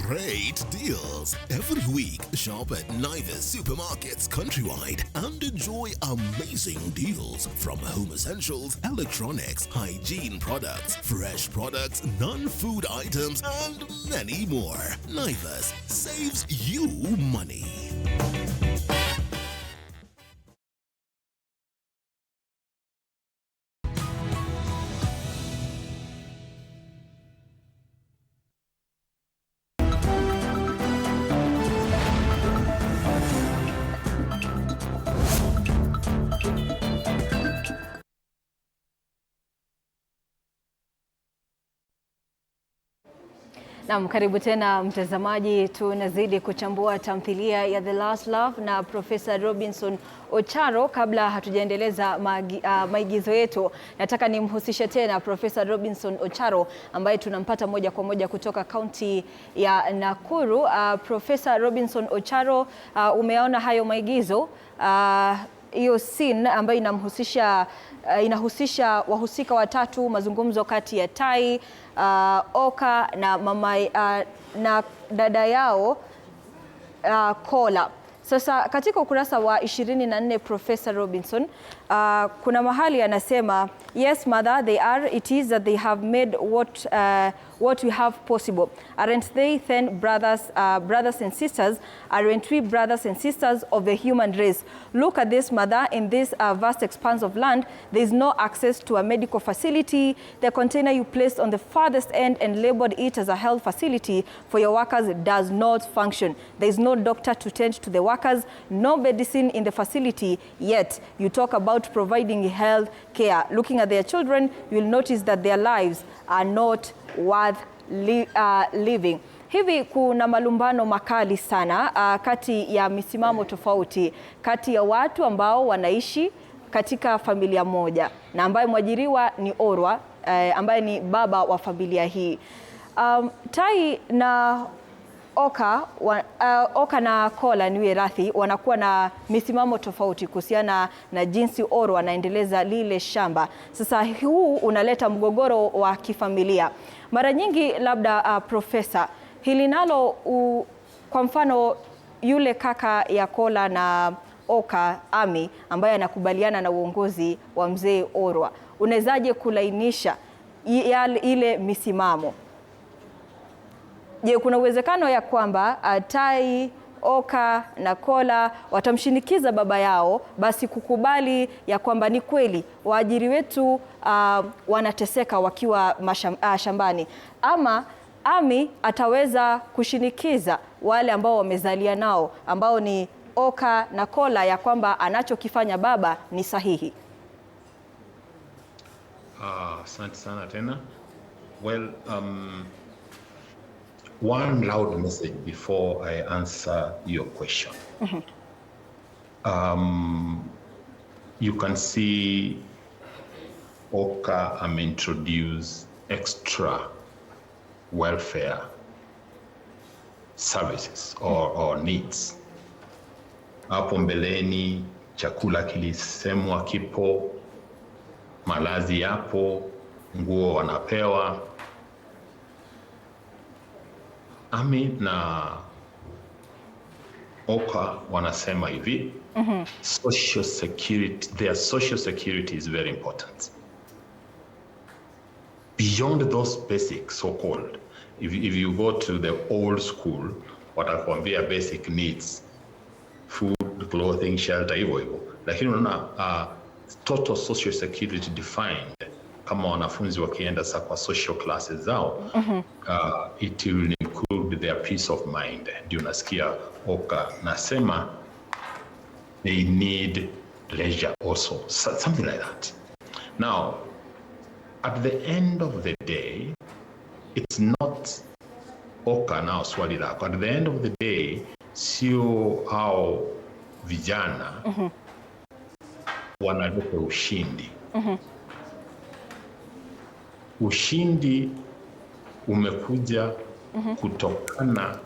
Great deals. Every week, shop at Naivas supermarkets countrywide and enjoy amazing deals from home essentials, electronics, hygiene products, fresh products, non-food items, and many more. Naivas saves you money. Naam, karibu tena mtazamaji, tunazidi kuchambua tamthilia ya The Last Laugh na Profesa Robinson Ocharo. Kabla hatujaendeleza maigizo yetu, nataka nimhusishe tena Profesa Robinson Ocharo ambaye tunampata moja kwa moja kutoka kaunti ya Nakuru. Profesa Robinson Ocharo, umeona hayo maigizo, hiyo scene ambayo inahusisha wahusika watatu, mazungumzo kati ya Tai, Oka na mama na dada yao Kola. Sasa katika ukurasa wa 24 Professor Robinson kuna mahali anasema, yes mother, they are, it is that they have made what we have possible. Aren't they then brothers and sisters? Aren't we brothers and sisters of the human race? Look at this mother, in this vast expanse of land, there is no access to a medical facility. The container you placed on the farthest end and labeled it as a health facility for your workers does not function. There is no doctor to tend to the workers, no medicine in the facility, yet you talk about providing health care. Looking at their children, you will notice that their lives are not worth living. Hivi kuna malumbano makali sana kati ya misimamo tofauti kati ya watu ambao wanaishi katika familia moja na ambaye mwajiriwa ni Orwa ambaye ni baba wa familia hii. Tai na Oka na Kola niwe radhi wanakuwa na misimamo tofauti kuhusiana na jinsi Oro anaendeleza lile shamba. Sasa huu unaleta mgogoro wa kifamilia. Mara nyingi labda Profesa, hili nalo kwa mfano yule kaka ya Kola na Oka Ami ambaye anakubaliana na uongozi wa mzee Orwa, unawezaje kulainisha ile misimamo? Je, kuna uwezekano ya kwamba Tai, Oka na Kola watamshinikiza baba yao basi kukubali ya kwamba ni kweli waajiri wetu wanateseka wakiwa shambani, ama Ami ataweza kushinikiza wale ambao wamezalia nao ambao ni Oka na Kola ya kwamba anachokifanya baba ni sahihi? Asante sana tena. Well, one loud message before I answer your question. You can see Oka introduced extra welfare services or needs. Hapo mbeleni chakula kilisemwa kipo, malazi yapo, nguo wanapewa. Ami na Oka wanasema hivi, social security, their social security is very important. Beyond those basic so-called, if you go to the old school, watakwambia basic needs, food, clothing, shelter, hivyo. Lakini unaona total social security defined kama wanafunzi wakienda sasa kwa social classes zao, it will include their peace of mind. Ndio nasikia Oka nasema they need leisure also, something like that. Now, at the end of the day, it's not Oka now swali lako. At the end of the day, sio hao vijana wanaleta ushindi. Ushindi umekuja kutokana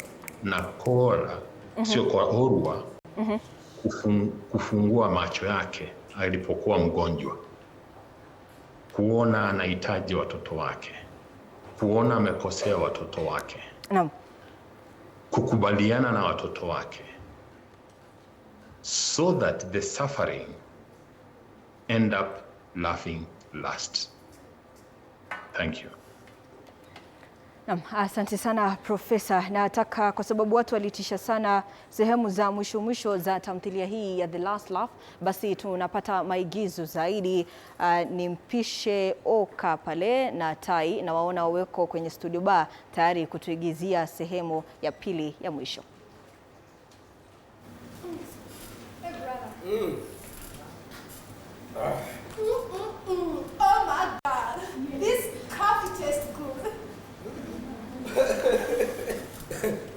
na Kola, sio kwa Orwa, kufungua macho yake alipokuwa mgonjwa, kuona anahitaji watoto wake, kuona amekosea watoto wake, kukubaliana na watoto wake, so that the suffering end up laughing last. Thank you. Asante sana Profesa. Nataka kwa sababu watu walitisha sana sehemu za mwisho za tamthilia hii ya The Last Laugh, basi tunapata maigizo zaidi. Nimpishe Oka pale na Tai na waona waweko kwenye studio bar tayari kutuigizia sehemu ya pili ya mwisho. Hey brother. Oh my God, this coffee tastes good.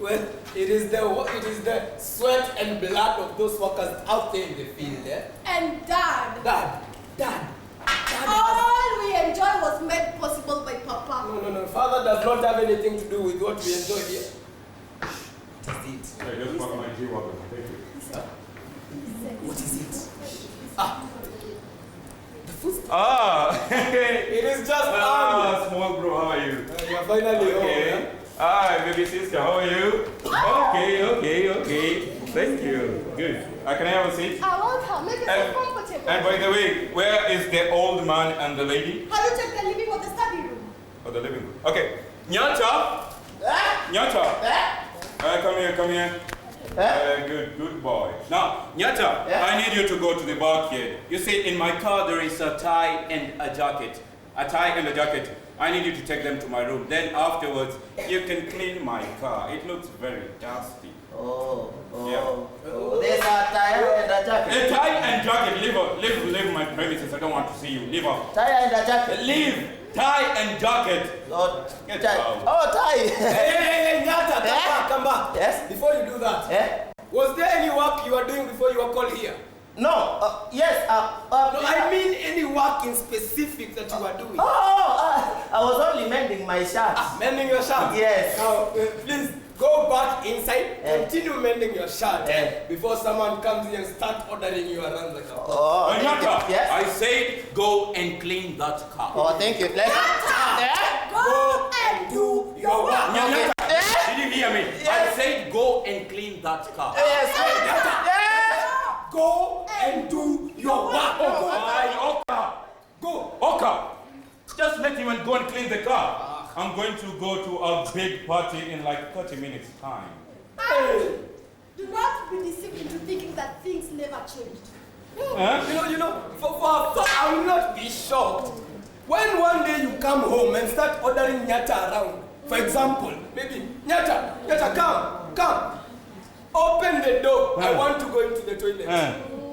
Well, it is the sweat and blood of those workers out there in the field, eh? And Dad. All we enjoy was made possible by Papa. No. Father does not have anything to do with what we enjoy here. What is it? Hey, just fuck my G-Wagon. Thank you. What is it? It is just small bro, how are you? You're finally home, okay. Hi, baby sister, how are you? Okay. Thank you. Good. Can I have a seat? I want her. Make it comfortable. And by the way, where is the old man and the lady? Have you checked the living or the study room? Oh, the living room. Okay. Nyata. Come here. Good boy. Now, Nyata, I need you to go to the backyard. You see, in my car there is a tie and a jacket. A tie and a jacket. I need you to take them to my room. Then afterwards, you can clean my car. It looks very dusty. There's a tie and a jacket. A tie and jacket. Leave my premises. I don't want to see you. Leave off. Tie and a jacket. Leave. Tie and jacket. Get out. Oh, tie. Hey, Nyata, come back. Yes? Before you do that, was there any work you were doing before you were called here? No. Yes. No, I mean any work in specific that you are doing. I was only mending my shirt. Mending your shirt? Yes. Now, please go back back inside, continue mending your shirt before someone comes in and start ordering you around like a Nyata, I said go and clean that car. Oh, thank you. Go and do your work. Nyata, did you hear me? I said go and clean that car. Go and do your work. Oka. Go. Oka. Just let him and go and clean the car. I'm going to go to a big party in like 30 minutes time. Hey, do not be deceived into thinking that things never changed. You know, for I will not be shocked. When one day you come home and start ordering Nyata around, for example, maybe, Nyata, come. Open the door, I want to go into the toilet.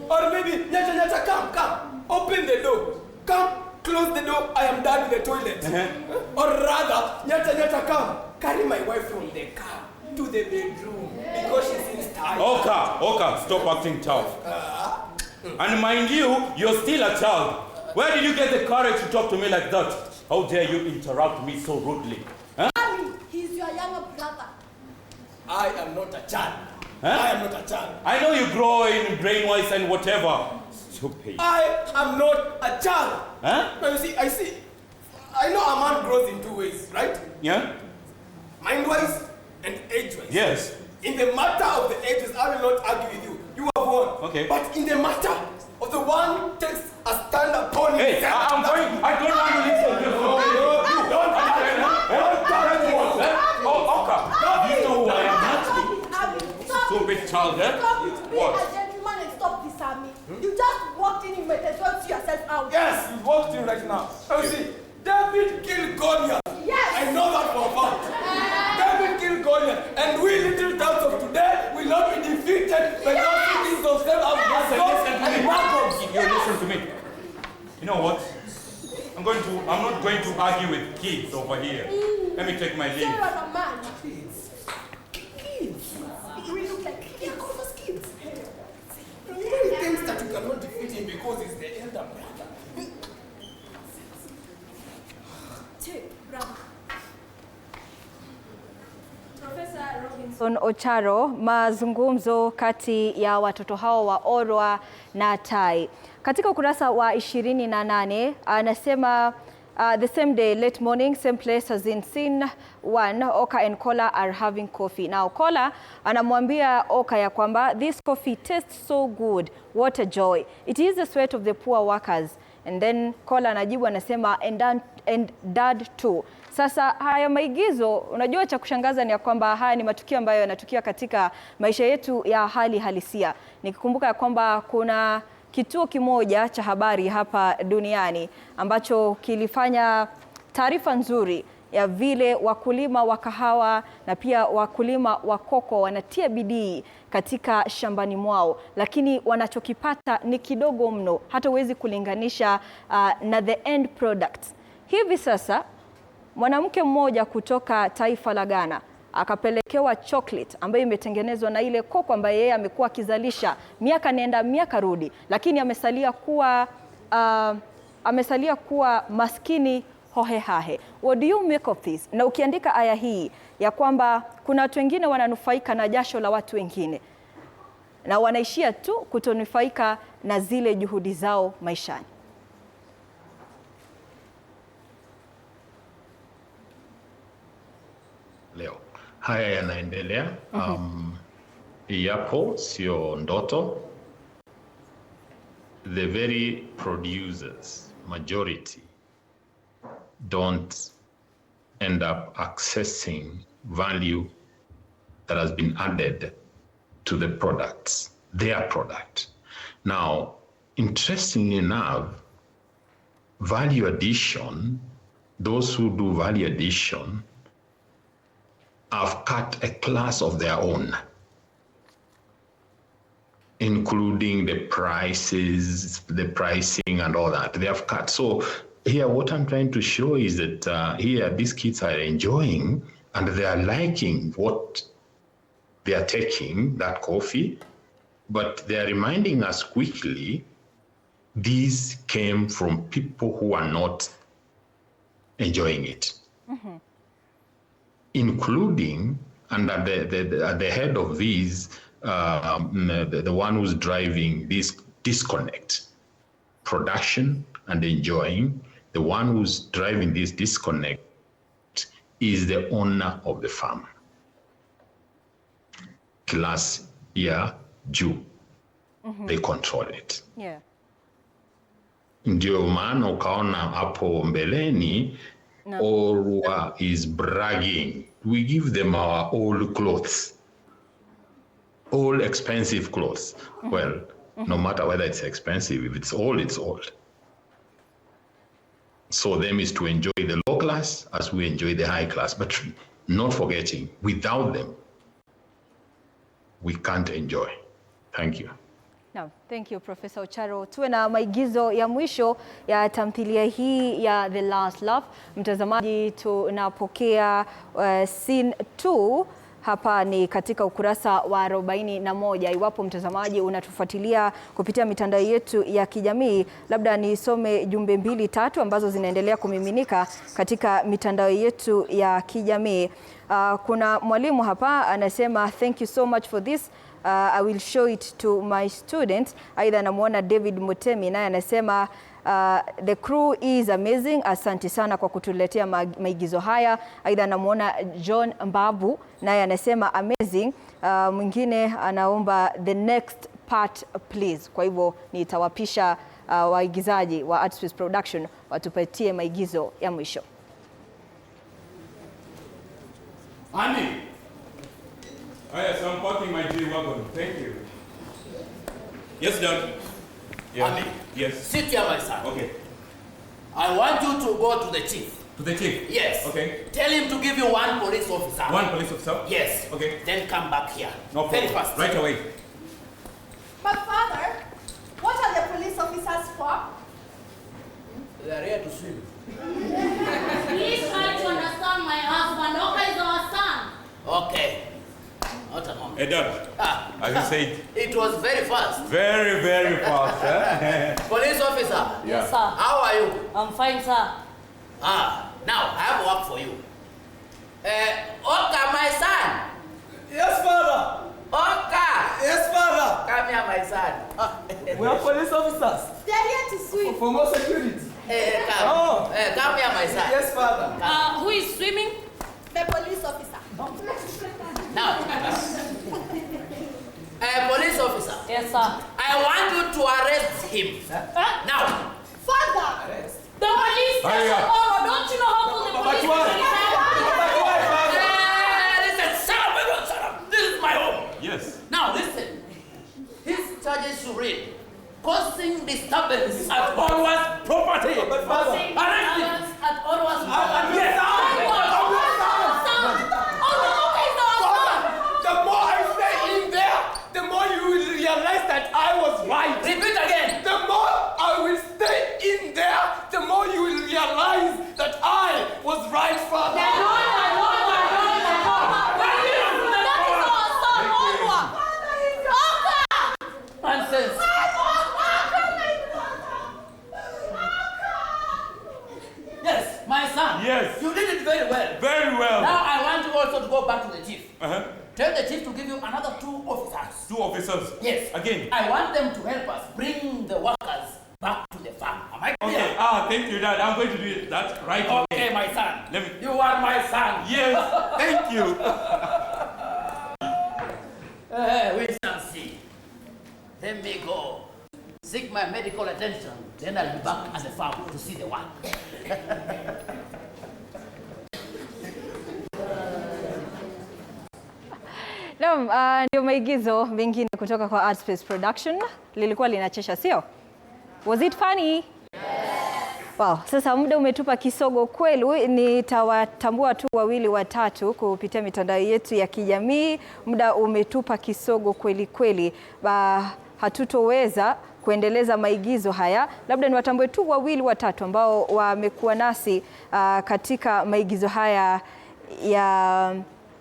Or maybe, Nyata, come. Open the door, come, close the door, I am done with the toilet. Or rather, Nyata, come, carry my wife from the car to the bedroom because she's in style. Oka, stop acting tough. And mind you, you're still a child. Where did you get the courage to talk to me like that? How dare you interrupt me so rudely? Mommy, he's your younger brother. I am not a child. I am not a child. I know you grow in brain-wise and whatever. Stupid. I am not a child. Now you see, I know a man grows in two ways, right? Yeah? Mind-wise and age-wise. Yes. In the matter of the ages, I will not argue with you. You have won. Okay. But in the matter of the one who takes a stand upon Hey, I don't want to listen to you. You know who I am, stupid child, Stop being a gentleman and stop disarming. You just walked in, you might as well see yourself out. Yes, you walked in right now. Now you see, David killed Goliath. Yes. I know that for a fact. David killed Goliath. And we little towns of today will not be defeated by those things of them as Listen to me. You know what? I'm not going to argue with kids over here. Let me take my leave. Sarah, a man. Kids. We look like kids. Kids. He thinks that you cannot defeat him because he's the elder brother. Brother. Profesa Robinson Ocharo, mazungumzo kati ya watoto hao wa Orwa na Tai. Katika ukurasa wa 28 anasema the same day, late morning, same place as in scene 1, Oka and Kola are having coffee. Now Kola anamwambia Oka ya kwamba this coffee tastes so good, what a joy. It is the sweat of the poor workers. And then Kola anajibu anasema and dad too. Sasa haya maigizo, unajua cha kushangaza ni ya kwamba haya ni matukio ambayo yanatukia katika maisha yetu ya hali halisia. Nikikumbuka ya kwamba kuna kituo kimoja cha habari hapa duniani ambacho kilifanya taarifa nzuri ya vile wakulima wa kahawa na pia wakulima wa koko wanatia bidii katika shambani mwao, lakini wanachokipata ni kidogo mno, hata huwezi kulinganisha na the end product. Hivi sasa mwanamke mmoja kutoka taifa la Ghana akapelekewa chocolate ambayo imetengenezwa na ile koko ambayo yeye amekuwa akizalisha miaka nenda miaka rudi, lakini amesalia kuwa maskini hohehahe. What do you make of this? Na ukiandika aya hii ya kwamba kuna watu wengine wananufaika na jasho la watu wengine na wanaishia tu kutonufaika na zile juhudi zao maishani. Leo haya yanaendelea. Yapo sio ndoto. The very producers, majority, don't end up accessing value that has been added to the products, their product. Now, interestingly enough, value addition, those who do value addition have cut a class of their own, including the prices, the pricing and all that. They have cut. So here, what I'm trying to show is that here, these kids are enjoying and they are liking what they are taking, that coffee, but they are reminding us quickly, these came from people who are not enjoying it. Including And at the head of these, the one who's driving this disconnect, production and enjoying, the one who's driving this disconnect is the owner of the farm. Class ya juu. They control it. Yeah. Ndio maana ukaona hapo mbeleni, Orwa is bragging. We give them our old clothes, all expensive clothes. Well, no matter whether it's expensive, if it's old, it's old. So them is to enjoy the low class as we enjoy the high class, but not forgetting, without them, we can't enjoy. Thank you. No, thank you, Professor Ocharo. Tuwe na maigizo ya mwisho ya tamthilia hii ya The Last Love. Mtazamaji, tunapokea scene 2. Hapa ni katika ukurasa wa 41. Iwapo mtazamaji unatufuatilia kupitia mitandao yetu ya kijamii, labda nisome jumbe 2-3 ambazo zinaendelea kumiminika katika mitandao yetu ya kijamii. Kuna mwalimu hapa anasema thank you so much for this. I will show it to my students. Aidha namuona David Mutemi naye anasema the crew is amazing. Asante sana kwa kutuletea maigizo haya. Aidha namuona John Mbabu naye anasema amazing. Mwingine anaomba the next part please. Kwa hivyo nitawapisha waigizaji wa Artspace Production watupatie maigizo ya mwisho. Andy. Yes, I'm parking my G-Wagon. Thank you. Yes, Dad. Yeah. Andy. Yes. Sit here, my son. Okay. I want you to go to the chief. To the chief? Yes. Okay. Tell him to give you one police officer. One police officer? Yes. Okay. Then come back here. No problem. Very fast. Right away. But father, what are the police officers for? They are here to swim. Please try to understand my husband. Oka is our son. Okay. Not a moment. Hey, Dad. As you said. It was very fast. Very, very fast. Police officer. Yeah. Yes, sir. How are you? I'm fine, sir. Now I have work for you. Oka, my son. Yes, father. Oka. Yes, father. Come here, my son. We are police officers. They are here to swim. For more security. Come. Oh. Come here, my son. Yes, father. Who is swimming? The police officer. Now, police officer. Yes, sir. I want you to arrest him. Now. Father. The police station. Oh, don't you know how cool the police station Listen, shut up. This is my home. Yes. Now, listen. His charges to read. Causing disturbance at Orwa's property. But father. Arrest him. at Orwa's property. Yes. The more I stay in there, the more you will realize that I was right. Repeat again. The more I will stay in there, the more you will realize that I was right, father. Nonsense. Yes, my son. Yes. You did it very well. Very well. Now I want you also to go back to the chief. Uh-huh. Tell the chief to give you another 2 officers. 2 officers? Yes. Again? I want them to help us bring the workers back to the farm. Am I clear? Okay. Thank you, Dad. I'm going to do that right away. Okay, my son. Let me... You are my son. Yes. Thank you. We shall see. Let me go. Seek my medical attention. Then I'll be back at the farm to see the work. Naam, ndio maigizo mengine kutoka kwa Artspace Production. Lilikuwa linachesha, sio? Was it funny? Yes. Wow, sasa muda umetupa kisogo kweli. Nitawatambua tu wawili watatu kupitia mitandao yetu ya kijamii. Muda umetupa kisogo kweli kweli. Hatutoweza kuendeleza maigizo haya. Labda niwatambue tu wawili watatu ambao wamekuwa nasi katika maigizo haya ya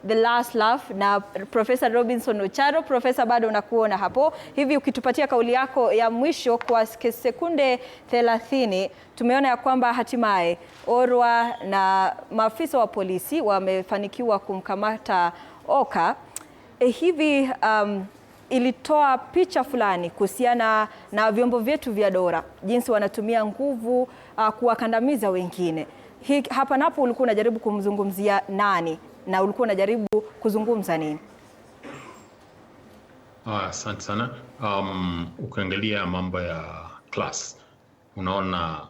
The Last Love na Professor Robinson Ocharo. Professor, bado unakuona hapo. Hivi ukitupatia kauli yako ya mwisho kwa sekunde 30, tumeona ya kwamba hatimaye Orwa na maafisa wa polisi wamefanikiwa kumkamata Oka, hivi ilitoa picha fulani kuhusiana na vyombo vyetu vya dola, jinsi wanatumia nguvu kuwakandamiza wengine. Hapa napo ulikuwa unajaribu kumzungumzia nani na ulikuwa unajaribu kuzungumza nini? Asante sana. Ukiangalia mambo ya class, unaona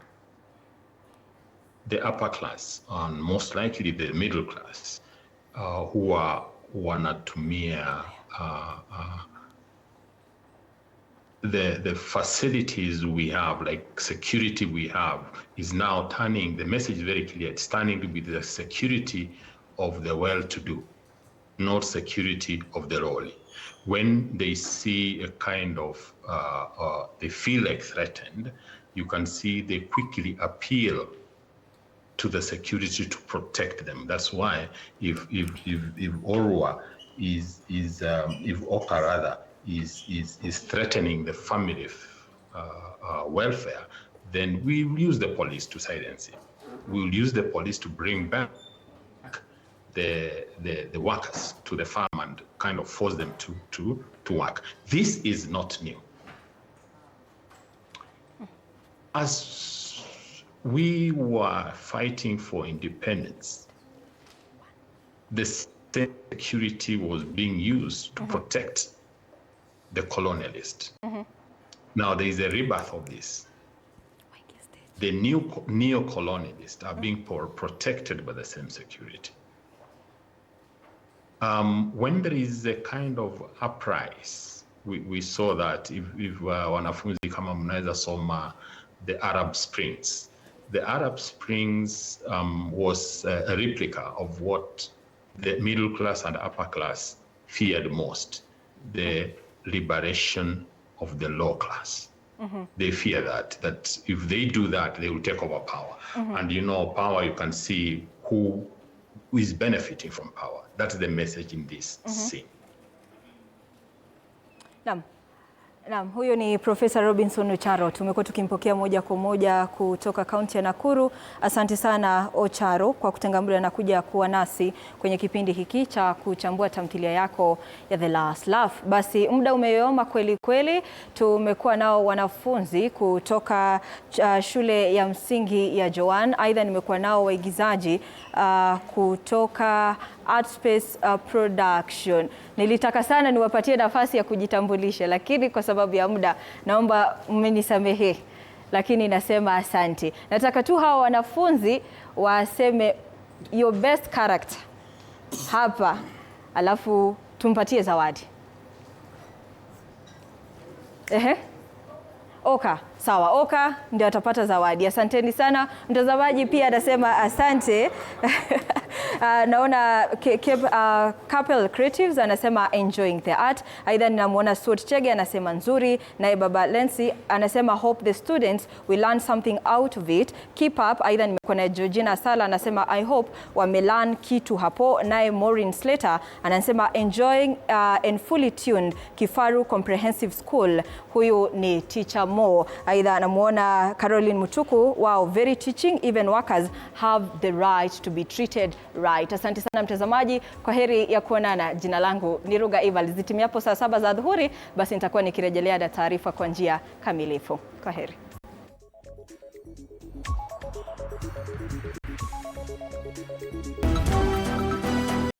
the upper class and most likely the middle class huwa wanatumia the facilities we have, like security we have, is now turning, the message very clear, it's turning to be the security of the well-to-do, not security of the lowly. When they see a kind of, they feel like threatened, you can see they quickly appeal to the security to protect them. That's why if Orwa if Oka rather is threatening the family welfare, then we will use the police to silence him. We will use the police to bring back the workers to the farm and kind of force them to work. This is not new. As we were fighting for independence, the security was being used to protect the colonialist. Now there is a rebirth of this. The new neo-colonialists are being protected by the same security. When there is a kind of uprise, we saw that if wanafunzi kama mnaweza soma the Arab Springs. The Arab Springs was a replica of what the middle class and upper class feared most, the liberation of the low class. They fear that if they do that, they will take over power. And you know, power, you can see who is benefiting from power. That's the message in this scene. Naam, huyo ni Profesa Robinson Ocharo. Tumekuwa tukimpokea moja kwa moja kutoka kaunti ya Nakuru. Asante sana Ocharo kwa kutenga muda na kuja kuwa nasi kwenye kipindi hiki cha kuchambua tamthilia yako ya The Last Laugh. Basi muda umeyoyoma kweli kweli. Tumekuwa nao wanafunzi kutoka shule ya msingi ya Joan. Aidha nimekuwa nao waigizaji kutoka Artspace Production. Nilitaka sana niwapatie nafasi ya kujitambulisha, lakini kwa sababu ya muda naomba mmenisamehe, lakini nasema asante. Nataka tu hawa wanafunzi waseme your best character hapa, alafu tumpatie zawadi. Oka, sawa. Oka ndio atapata zawadi. Asanteni sana. Mtazamaji pia anasema asante. Naona Couple Creatives anasema enjoying the art. Aidha ninamuona Stuart Chege anasema nzuri. Naye Baba Lensi anasema hope the students will learn something out of it. Keep up. Aidha nimekuwa na Georgina Sala anasema I hope wamelearn kitu hapo. Naye Maureen Slater anasema enjoying and fully tuned Kifaru Comprehensive School. Huyu ni teacher Mo. Aidha namuona Caroline Mutuku, wow, very teaching, even workers have the right to be treated right. Asante sana mtazamaji, kwa heri ya kuonana. Jina langu ni Ruga Evans. Zitimiapo saa 7 za adhuhuri, basi nitakuwa nikirejelea na taarifa kwa njia kamilifu. Kwa heri.